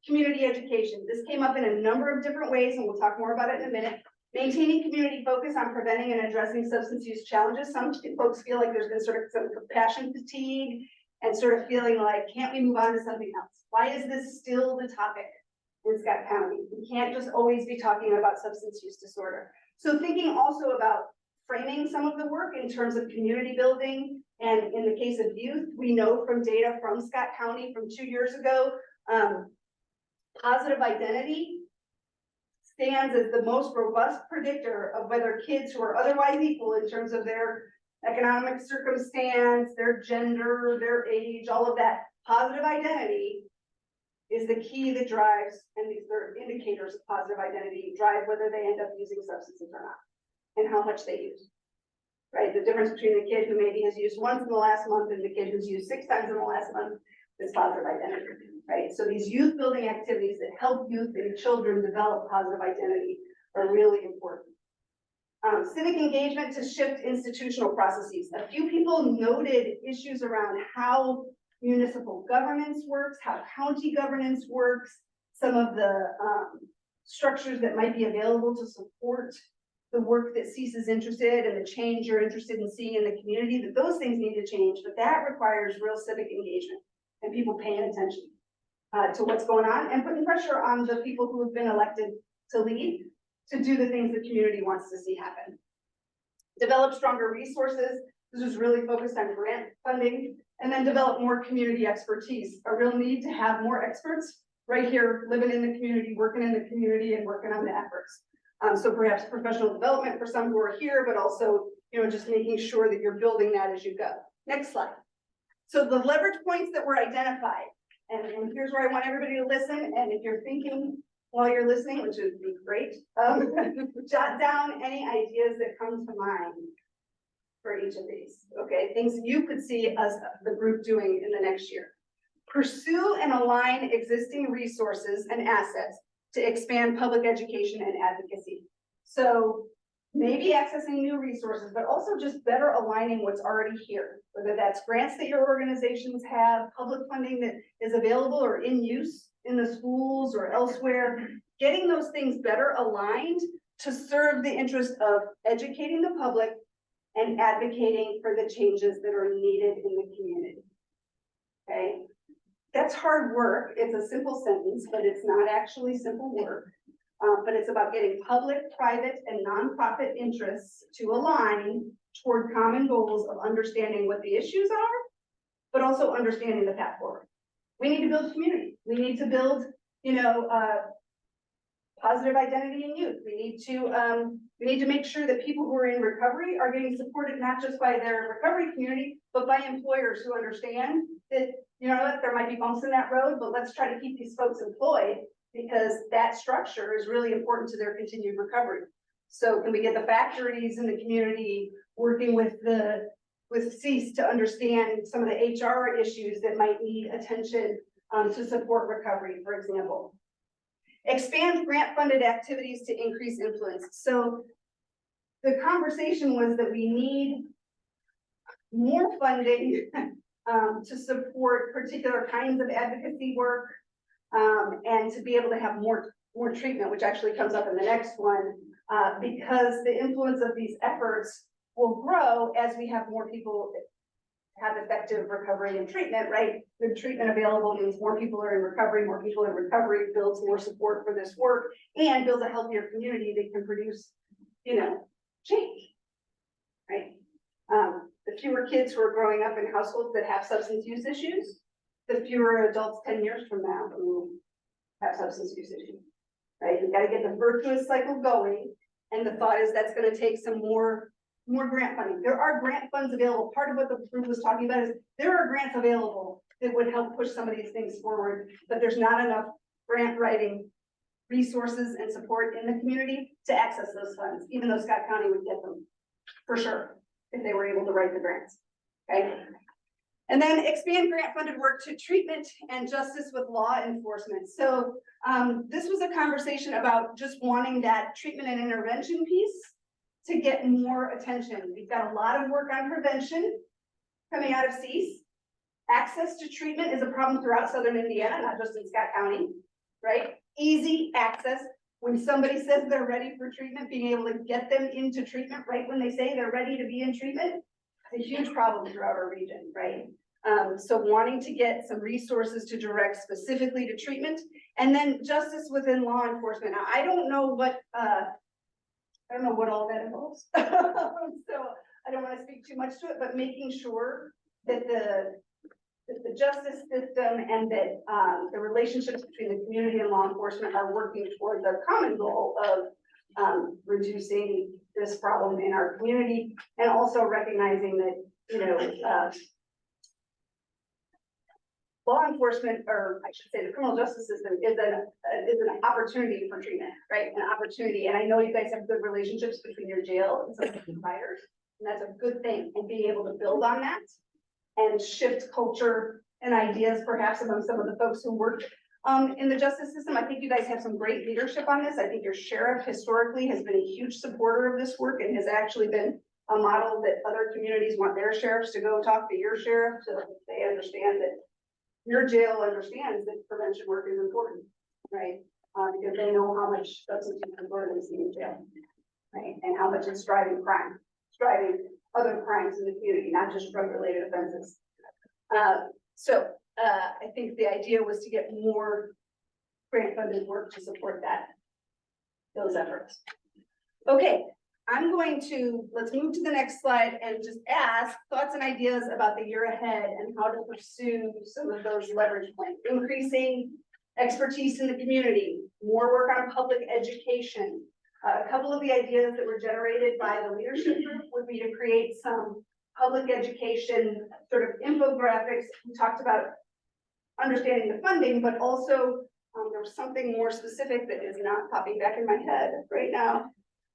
community education. This came up in a number of different ways, and we'll talk more about it in a minute. Maintaining community focus on preventing and addressing substance use challenges. Some folks feel like there's been sort of some compassion fatigue and sort of feeling like, can't we move on to something else? Why is this still the topic in Scott County? We can't just always be talking about substance use disorder. So thinking also about framing some of the work in terms of community building. And in the case of youth, we know from data from Scott County from 2 years ago, positive identity stands as the most robust predictor of whether kids who are otherwise equal in terms of their economic circumstance, their gender, their age, all of that, positive identity is the key that drives, and these are indicators of positive identity, drive whether they end up using substances or not, and how much they use, right? The difference between the kid who maybe has used once in the last month and the kid who's used 6 times in the last month is positive identity, right? So these youth building activities that help youth and children develop positive identity are really important. Civic engagement to shift institutional processes. A few people noted issues around how municipal governance works, how county governance works, some of the structures that might be available to support the work that CEAS is interested and the change you're interested in seeing in the community, that those things need to change, but that requires real civic engagement and people paying attention to what's going on and putting pressure on the people who have been elected to lead to do the things the community wants to see happen. Develop stronger resources. This is really focused on grant funding, and then develop more community expertise. A real need to have more experts right here, living in the community, working in the community, and working on the efforts. So perhaps professional development for some who are here, but also, just making sure that you're building that as you go. Next slide. So the leverage points that were identified, and here's where I want everybody to listen. And if you're thinking while you're listening, which would be great, jot down any ideas that come to mind for each of these, okay? Things you could see us, the group, doing in the next year. Pursue and align existing resources and assets to expand public education and advocacy. So maybe accessing new resources, but also just better aligning what's already here, whether that's grants that your organizations have, public funding that is available or in use in the schools or elsewhere, getting those things better aligned to serve the interest of educating the public and advocating for the changes that are needed in the community. Okay, that's hard work. It's a simple sentence, but it's not actually simple work. But it's about getting public, private, and nonprofit interests to align toward common goals of understanding what the issues are, but also understanding the path forward. We need to build community. We need to build, positive identity in youth. We need to make sure that people who are in recovery are getting supported not just by their recovery community, but by employers who understand that, there might be bumps in that road, but let's try to keep these folks employed because that structure is really important to their continued recovery. So can we get the factories in the community working with CEAS to understand some of the HR issues that might need attention to support recovery, for example. Expand grant-funded activities to increase influence. So the conversation was that we need more funding to support particular kinds of advocacy work, and to be able to have more treatment, which actually comes up in the next one, because the influence of these efforts will grow as we have more people have effective recovery and treatment, right? Good treatment available means more people are in recovery, builds more support for this work, and builds a healthier community that can produce, change, right? The fewer kids who are growing up in households that have substance use issues, the fewer adults 10 years from now who have substance use issues, right? We've got to get the virtuous cycle going. And the thought is that's going to take some more grant funding. There are grant funds available. Part of what the group was talking about is there are grants available that would help push some of these things forward, but there's not enough grant writing resources and support in the community to access those funds, even though Scott County would get them for sure if they were able to write the grants, okay? And then expand grant funded work to treatment and justice with law enforcement. So this was a conversation about just wanting that treatment and intervention piece to get more attention. We've got a lot of work on prevention coming out of CEAS. Access to treatment is a problem throughout Southern Indiana, not just in Scott County, right? Easy access. When somebody says they're ready for treatment, being able to get them into treatment right when they say they're ready to be in treatment, it's a huge problem throughout our region, right? So wanting to get some resources to direct specifically to treatment, and then justice within law enforcement. Now, I don't know what all that involves. So I don't want to speak too much to it, but making sure that the justice system and that the relationships between the community and law enforcement are working towards a common goal of reducing this problem in our community, and also recognizing that, law enforcement, or I should say the criminal justice system, is an opportunity for treatment, right? An opportunity. And I know you guys have good relationships between your jail and some of the providers, and that's a good thing. And being able to build on that and shift culture and ideas perhaps among some of the folks who work in the justice system. I think you guys have some great leadership on this. I think your sheriff historically has been a huge supporter of this work and has actually been a model that other communities want their sheriffs to go talk to your sheriff so that they understand that your jail understands that prevention work is important, right? Because they know how much substance use disorder is in jail, right? And how much it's driving crime, driving other crimes in the community, not just drug-related offenses. I think the idea was to get more grant-funded work to support those efforts. Okay, let's move to the next slide and just ask thoughts and ideas about the year ahead and how to pursue some of those leverage points. Increasing expertise in the community, more work on public education. A couple of the ideas that were generated by the leadership group would be to create some public education sort of infographics. We talked about understanding the funding, but also there was something more specific that is not popping back in my head right now.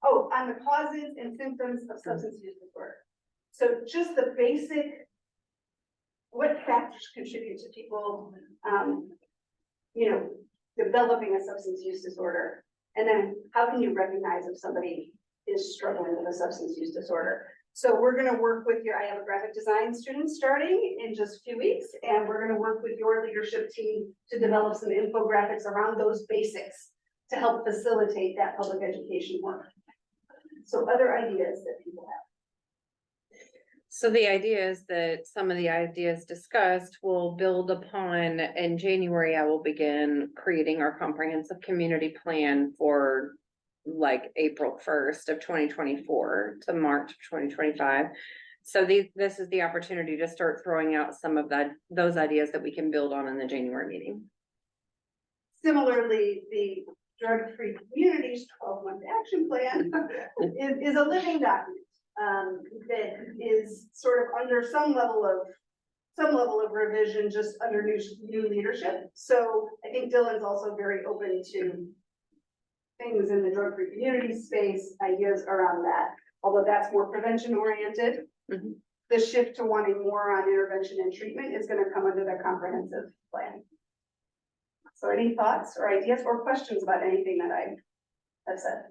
Oh, on the causes and symptoms of substance use disorder. So just the basic, what factors contribute to people, developing a substance use disorder? And then how can you recognize if somebody is struggling with a substance use disorder? So we're going to work with I have a graphic design student starting in just a few weeks, and we're going to work with your leadership team to develop some infographics around those basics to help facilitate that public education work. So other ideas that people have. So the idea is that some of the ideas discussed will build upon. In January, I will begin creating our comprehensive community plan for like April 1st of 2024 to March of 2025. So this is the opportunity to start throwing out some of those ideas that we can build on in the January meeting. Similarly, the Drug-Free Communities 12-month action plan is a living document that is sort of under some level of revision, just under new leadership. So I think Dylan's also very open to things in the drug-free community space, ideas around that. Although that's more prevention oriented, the shift to wanting more on intervention and treatment is going to come under the comprehensive plan. So any thoughts or ideas or questions about anything that I have said?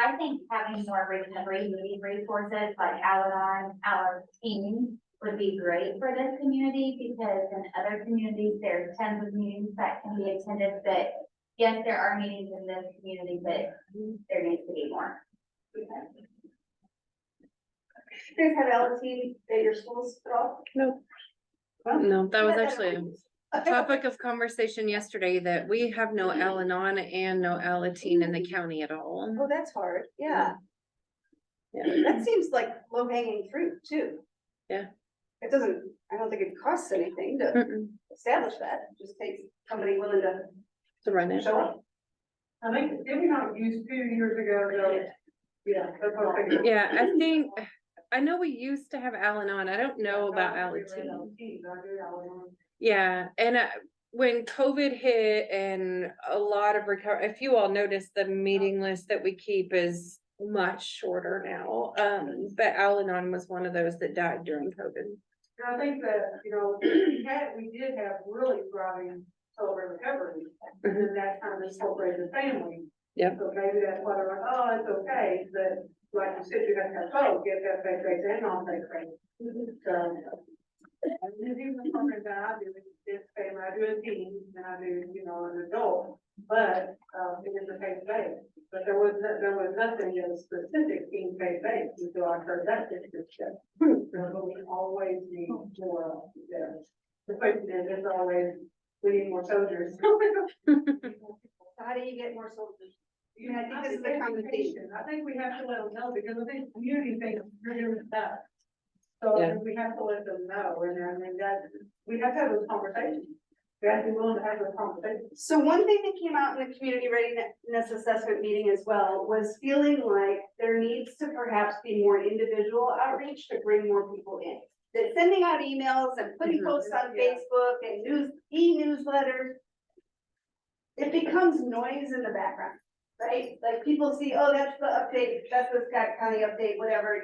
I think having more recovery meeting resources like Al-Anon, our team would be great for this community because in other communities, there's tons of meetings that can be attended, but yes, there are meetings in this community, but there needs to be more. You guys have Alateen at your schools at all? Nope. Well, No, that was let actually a topic of conversation yesterday that we have no Al-Anon and no Alateen in the county at all. Oh, that's hard, yeah. Yeah. That seems like low hanging fruit too. Yeah. It doesn't, I don't think it costs anything to Mm-mm. establish that, it just takes somebody willing to To run it. show up. I think, did we not use 2 years ago, though? Yeah, that's what I figured. Yeah, I think, I know we used to have Al-Anon. I don't know about Alateen. Yeah, and when COVID hit and a lot of recovery, if you all noticed, the meeting list that we keep is much shorter now. But Al-Anon was one of those that died during COVID. And I think that, we did have really thriving sober recovery, and then that kind of incorporated the family. Yep. So maybe that's why they're like, oh, it's okay, but like you said, you have to have both, you have to have faith-based and non-faith-based. So. And even the programs that I do, it's family, I do a team, and I do, an adult, but, it is a faith-based. But there was nothing specific being faith-based until I heard that description. So we always need more, the question is, there's always, we need more soldiers. So how do you get more soldiers? I think this is the conversation. I think we have to let them know, because I think community thinks you're doing stuff. So Yeah. we have to let them know, and I mean, we have to have those conversations. We have to be willing to have those conversations. So one thing that came out in the community readiness assessment meeting as well was feeling like there needs to perhaps be more individual outreach to bring more people in. That sending out emails and putting posts on Facebook and e-newsletters, it becomes noise in the background, right? Like people see, oh, that's the update, that's the Scott County update, whatever,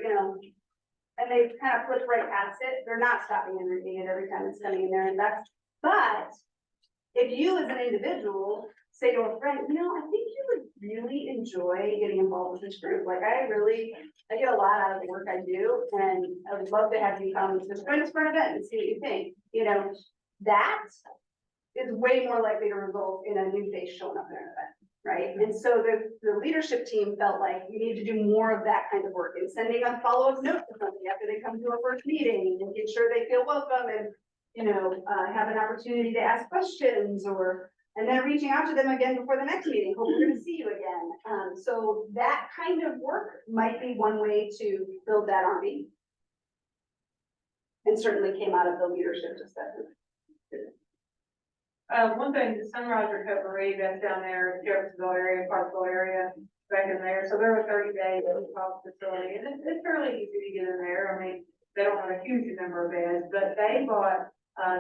and they kind of flip right past it. They're not stopping and reading it every time it's coming in there, and that's, but if you as an individual say to a friend, I think you would really enjoy getting involved with this group. Like I get a lot out of the work I do, and I would love to have you come to this Spring event and see what you think. That is way more likely to result in a new face showing up in an event, right? And so the leadership team felt like we need to do more of that kind of work and sending a follow-up note to somebody after they come to a first meeting and making sure they feel welcome and have an opportunity to ask questions and then reaching out to them again before the next meeting. Hope we're gonna see you again. So that kind of work might be one way to build that army. And certainly came out of the leadership discussion. One thing, the Sunrise Recovery, that's down there, Jeffersonville area, Parkville area, back in there. So they're a 30-day facility, and it's fairly easy to get in there. I mean, they don't have a huge number of beds, but they bought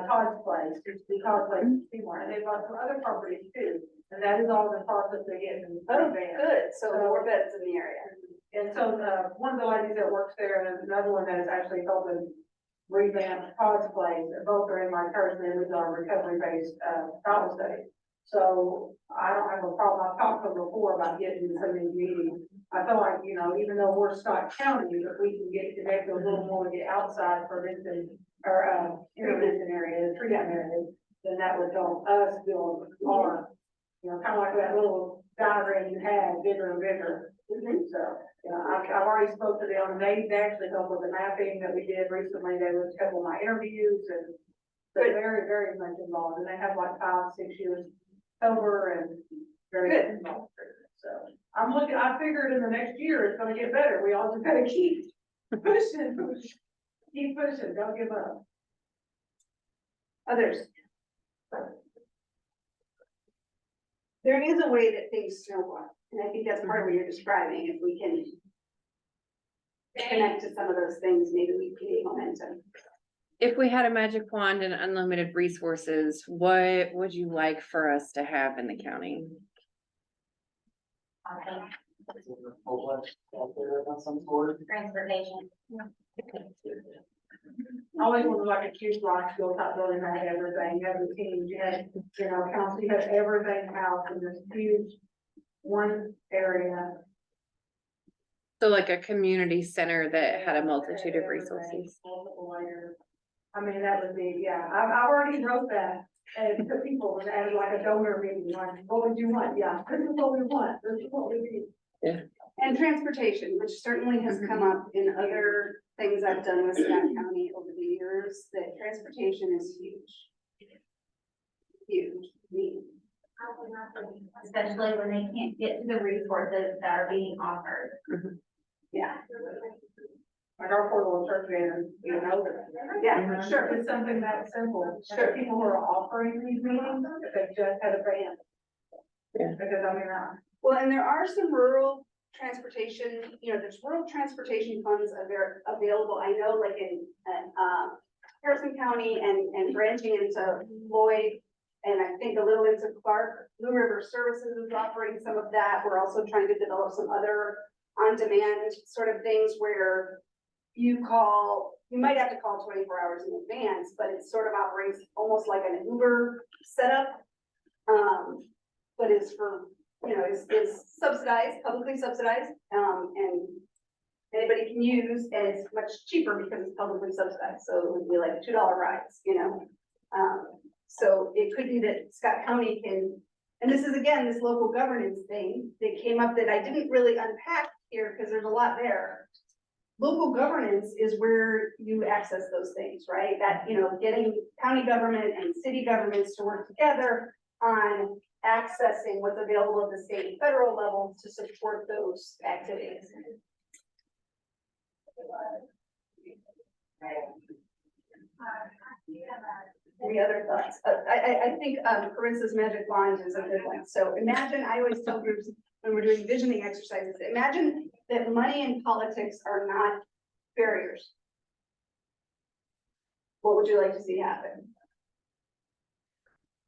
Todd's Place, which is Todd's Place, and they bought some other properties too. And that is all the process they get in the bed. Good, so more beds in the area. And so one of the ladies that works there, and another one that is actually helping revamp Todd's Place, both are in my church, and it was our recovery-based Bible study. So I don't have a problem. I've talked to them before about getting to some of these meetings. I feel like, even though we're Scott County, if we can get connected a little more, get outside prevention or intervention areas, treatment areas, then that would help us build our, kind of like that little diagram you had, bigger and bigger. So, I've already spoke to them, and they actually helped with the mapping that we did recently. They was a couple of my interviews, and they're very, very much involved, and they have like 5, 6 years sober and very good involved. So I figured in the next year it's gonna get better. We all just gotta keep pushing, keep pushing, don't give up. Others. There is a way that things snowball, and I think that's part of what you're describing. If we can connect to some of those things, maybe we create momentum. If we had a magic wand and unlimited resources, what would you like for us to have in the county? Transportation. I always wanted like a huge rock school top building, I had everything, you had the teams, you had, council, you had everything housed in this huge one area. So like a community center that had a multitude of resources. Multiple layers. I mean, that would be, yeah, I've already wrote that and to people as like a donor meeting, like, what would you want? Yeah, this is what we want, this is what we need. And transportation, which certainly has come up in other things I've done with Scott County over the years, that transportation is huge. Huge, need. Especially when they can't get to the resources that are being offered. Yeah, Like our portable church van, you know, yeah, sure. it's something that simple. Sure. People who are offering these meetings, if they just had a van. Yeah. Because I mean, Well, and there are some rural transportation, you know, there's rural transportation funds available. I know like in, Harrison County and branching into Lloyd. And I think a little into Clark, Blue River Services is offering some of that. We're also trying to develop some other on-demand sort of things where you might have to call 24 hours in advance, but it sort of operates almost like an Uber setup. But is for, you know, is subsidized, publicly subsidized, and anybody can use, and it's much cheaper because it's publicly subsidized. So it would be like $2 rides, you know? So it could be that Scott County can, and this is again, this local governance thing that came up that I didn't really unpack here because there's a lot there. Local governance is where you access those things, right? That, you know, getting county government and city governments to work together on accessing what's available at the state and federal level to support those activities. Any other thoughts? I think Carissa's magic wand is a good one. So imagine, I always tell groups when we're doing visioning exercises, imagine that money and politics are not barriers. What would you like to see happen?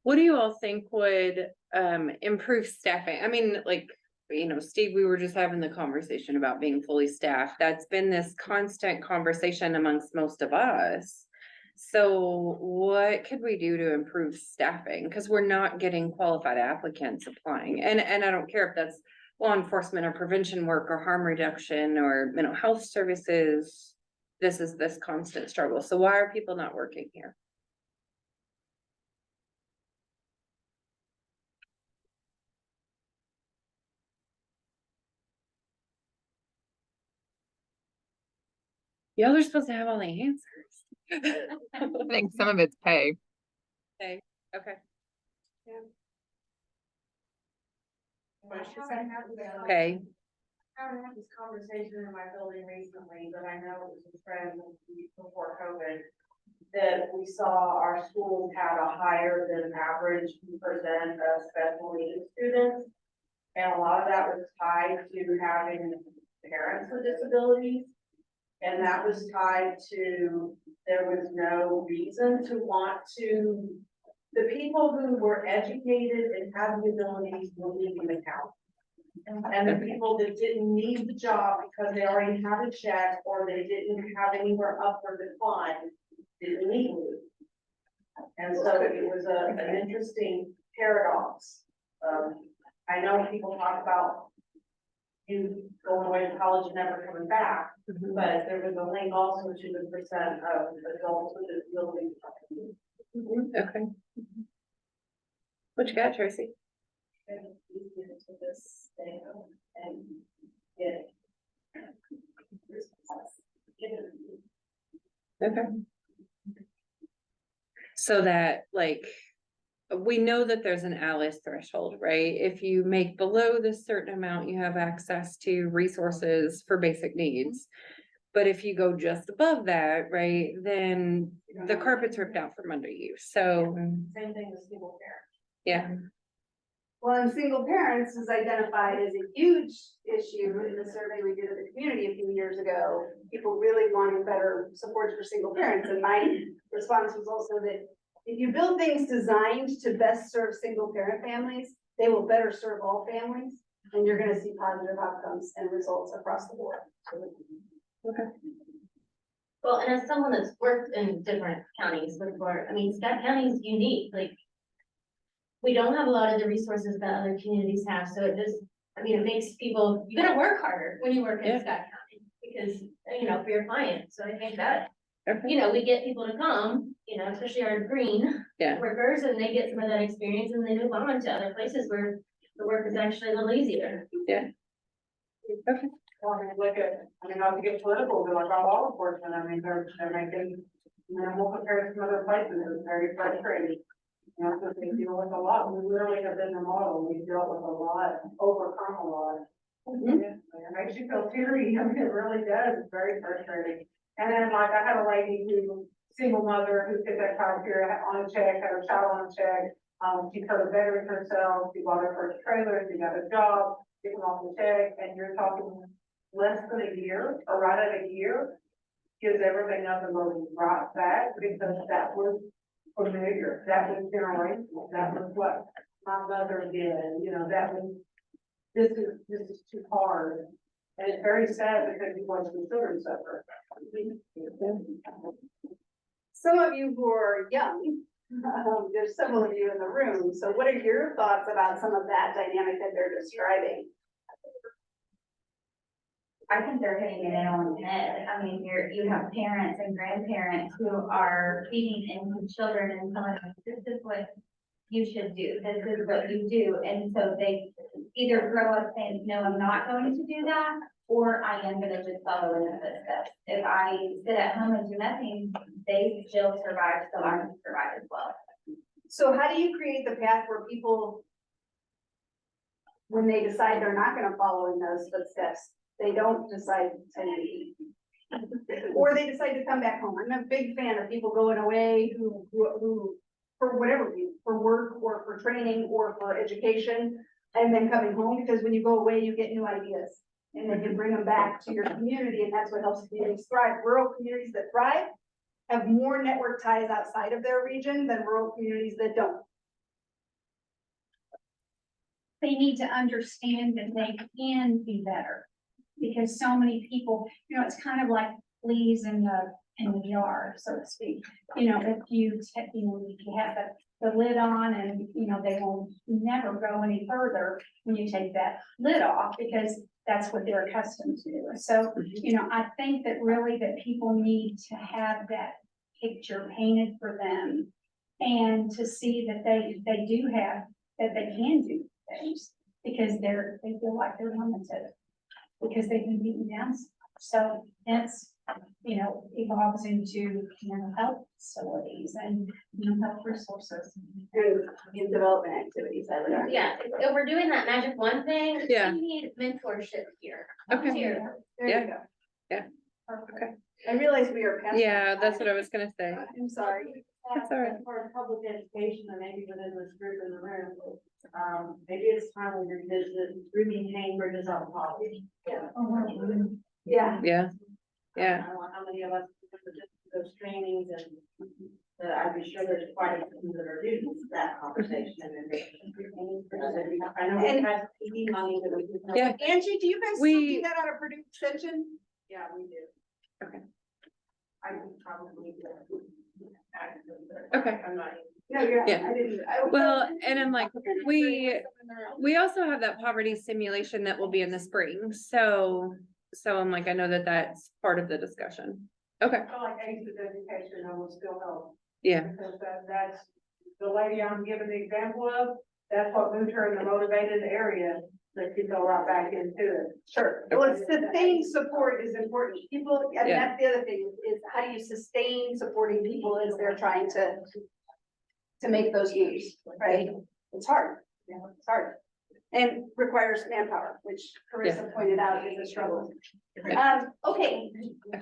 What do you all think would improve staffing? I mean, like, you know, Steve, we were just having the conversation about being fully staffed. That's been this constant conversation amongst most of us. So what could we do to improve staffing? Because we're not getting qualified applicants applying. And I don't care if that's law enforcement or prevention work or harm reduction or mental health services. This is this constant struggle. So why are people not working here? Y'all are supposed to have all the answers. I think some of it's pay. Okay, okay. Okay. I haven't had this conversation in my building recently, but I know it was a trend before COVID. That we saw our schools had a higher than average percent of special needs students. And a lot of that was tied to having parents with disabilities. And that was tied to, there was no reason to want to, the people who were educated and had the abilities were leaving the county. And the people that didn't need the job because they already had a check or they didn't have anywhere up for decline, didn't need to. And so it was an interesting paradox. I know people talk about you going away to college and never coming back, but there was a link also to the percent of adults with disabilities. Okay. What you got, Tracy? Okay. So that, like, we know that there's an ALIS threshold, right? If you make below this certain amount, you have access to resources for basic needs. But if you go just above that, right, then the carpet's ripped out from under you. So, Same thing as single parent. yeah. Well, and single parents is identified as a huge issue in the survey we did of the community a few years ago. People really wanted better supports for single parents, and my response was also that if you build things designed to best serve single parent families, they will better serve all families, and you're gonna see positive outcomes and results across the board. Okay. Well, and as someone that's worked in different counties before, I mean, Scott County is unique, like. We don't have a lot of the resources that other communities have, so it just, I mean, it makes people, you gotta work harder when you work Yeah. in Scott County, because, you know, for your clients, so I think that, Okay. you know, we get people to come, you know, especially our green Yeah. workers, and they get some of that experience, and they move on to other places where the work is actually a little easier. Well, I mean, look at, I mean, not to get political, but like all law enforcement, I mean, they're making minimal comparison to other places, it's very frustrating. You know, because they deal with a lot, we literally have been the model, we dealt with a lot, overcome a lot. It makes you feel teary, I mean, it really does, it's very frustrating. And then like, I had a lady who, single mother, who took that time period on a check, had her child on a check. She could have bettered herself, she bought her first trailer, she got a job, she went off the check, and you're talking less than a year, or right at a year. Gives everything up and goes right back, because that was familiar, that was generational, that was what my mother did, you know, that was. This is too hard, and it's very sad because you watch the children suffer. Some of you who are young, there's several of you in the room, so what are your thoughts about some of that dynamic that they're describing? I think they're hitting the nail on the head. I mean, you have parents and grandparents who are feeding into children and telling them, this is what you should do, this is what you do. And so they either grow up saying, no, I'm not going to do that, or I am gonna just follow in the footsteps. If I sit at home and do nothing, they still survive, so I can survive as well. So how do you create the path where people, when they decide they're not gonna follow in those footsteps, they don't decide to leave? Or they decide to come back home. I'm a big fan of people going away who, for whatever reason, for work or for training or for education, and then coming home, because when you go away, you get new ideas. And then you bring them back to your community, and that's what helps communities thrive. Rural communities that thrive have more network ties outside of their region than rural communities that don't. They need to understand that they can be better. Because so many people, you know, it's kind of like fleas in the jar, so to speak. You know, if you have the lid on and, you know, they will never go any further when you take that lid off, because that's what they're accustomed to. So, you know, I think that really that people need to have that picture painted for them, and to see that they do have, that they can do things, because they feel like they're limited, because they've been beaten down. So it's, you know, evolves into mental health facilities and mental health resources. And in development activities, I would argue. Yeah, if we're doing that magic one thing, Yeah. we need mentorship here. Okay. Here. There you go. Yeah. Okay. I realize we are past. Yeah, that that's time. what I was gonna say. I'm sorry. That's all right. As far as public education, and maybe within this group in the room, maybe it's time we revisit Ruby Cambridge on poverty. Yeah. Yeah, yeah. I don't know how many of us participate in those trainings, and I'd be sure there's quite a few that are doing that conversation. And I know it has PD money that we can. Yeah. Angie, do you guys still We- do that out of Purdue Extension? Yeah, we do. Okay. I would probably do that. Okay. I'm not. No, you're not. Yeah. I didn't. Well, and I'm like, we also have that poverty simulation that will be in the spring, so I'm like, I know that that's part of the discussion. Okay, I feel like ACES education will still help. yeah, Because that's the lady I'm giving the example of, that's what moved her in the motivated area, that you go right back into it. Sure. Well, it's sustained support is important. People, and Yeah. that's the other thing, is how do you sustain supporting people as they're trying to make those moves, right? It's hard. Yeah, it's hard. And requires manpower, which Carissa pointed out is a struggle. Okay,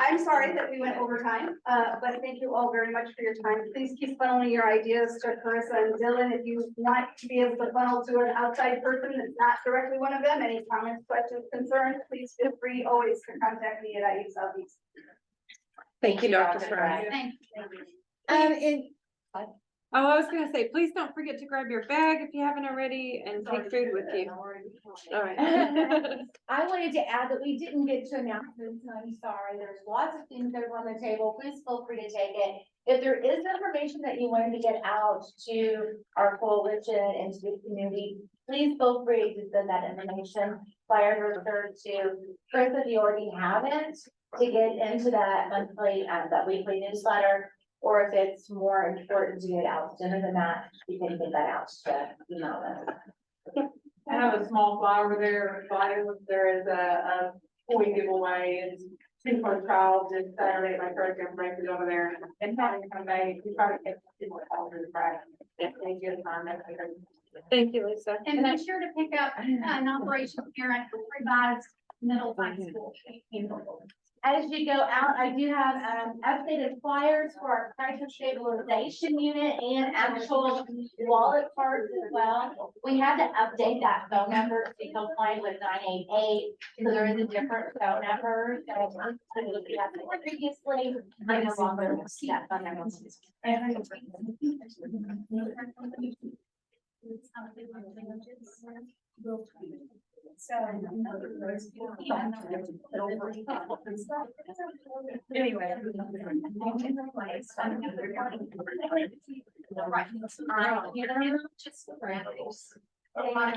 I'm sorry that we went over time, but thank you all very much for your time. Please keep funneling your ideas to Carissa and Dylan. If you want to be able to funnel to an outside person that's not directly one of them, any comments, questions, concerns, please feel free always to contact me at IU Southeast. thank you, Dr. Fry. Thank you. And Oh, I was gonna say, please don't forget to grab your bag if you haven't already and take food with you. All right. I wanted to add that we didn't get to announcements, and I'm sorry, there's lots of things that are on the table, please feel free to take it. If there is information that you wanted to get out to our coalition and to the community, please feel free to send that information via refer to Chris if you already haven't, to get into that monthly, that weekly newsletter. Or if it's more important to get out sooner than that, you can get that out to email them. I have a small flyer there, there is a toy giveaway, it's two for child this Saturday at my church, and break it over there. And having come back, we try to get people all through the Friday. Thank you, Thank you, Lisa. And be sure to pick up an Operation Parent revised middle high school. As you go out, I do have updated flyers for our crisis stabilization unit and actual wallet cards as well. We had to update that phone number to be compliant with 988, so there is a different phone number. So we had previously, I no longer see that phone number. Anyway.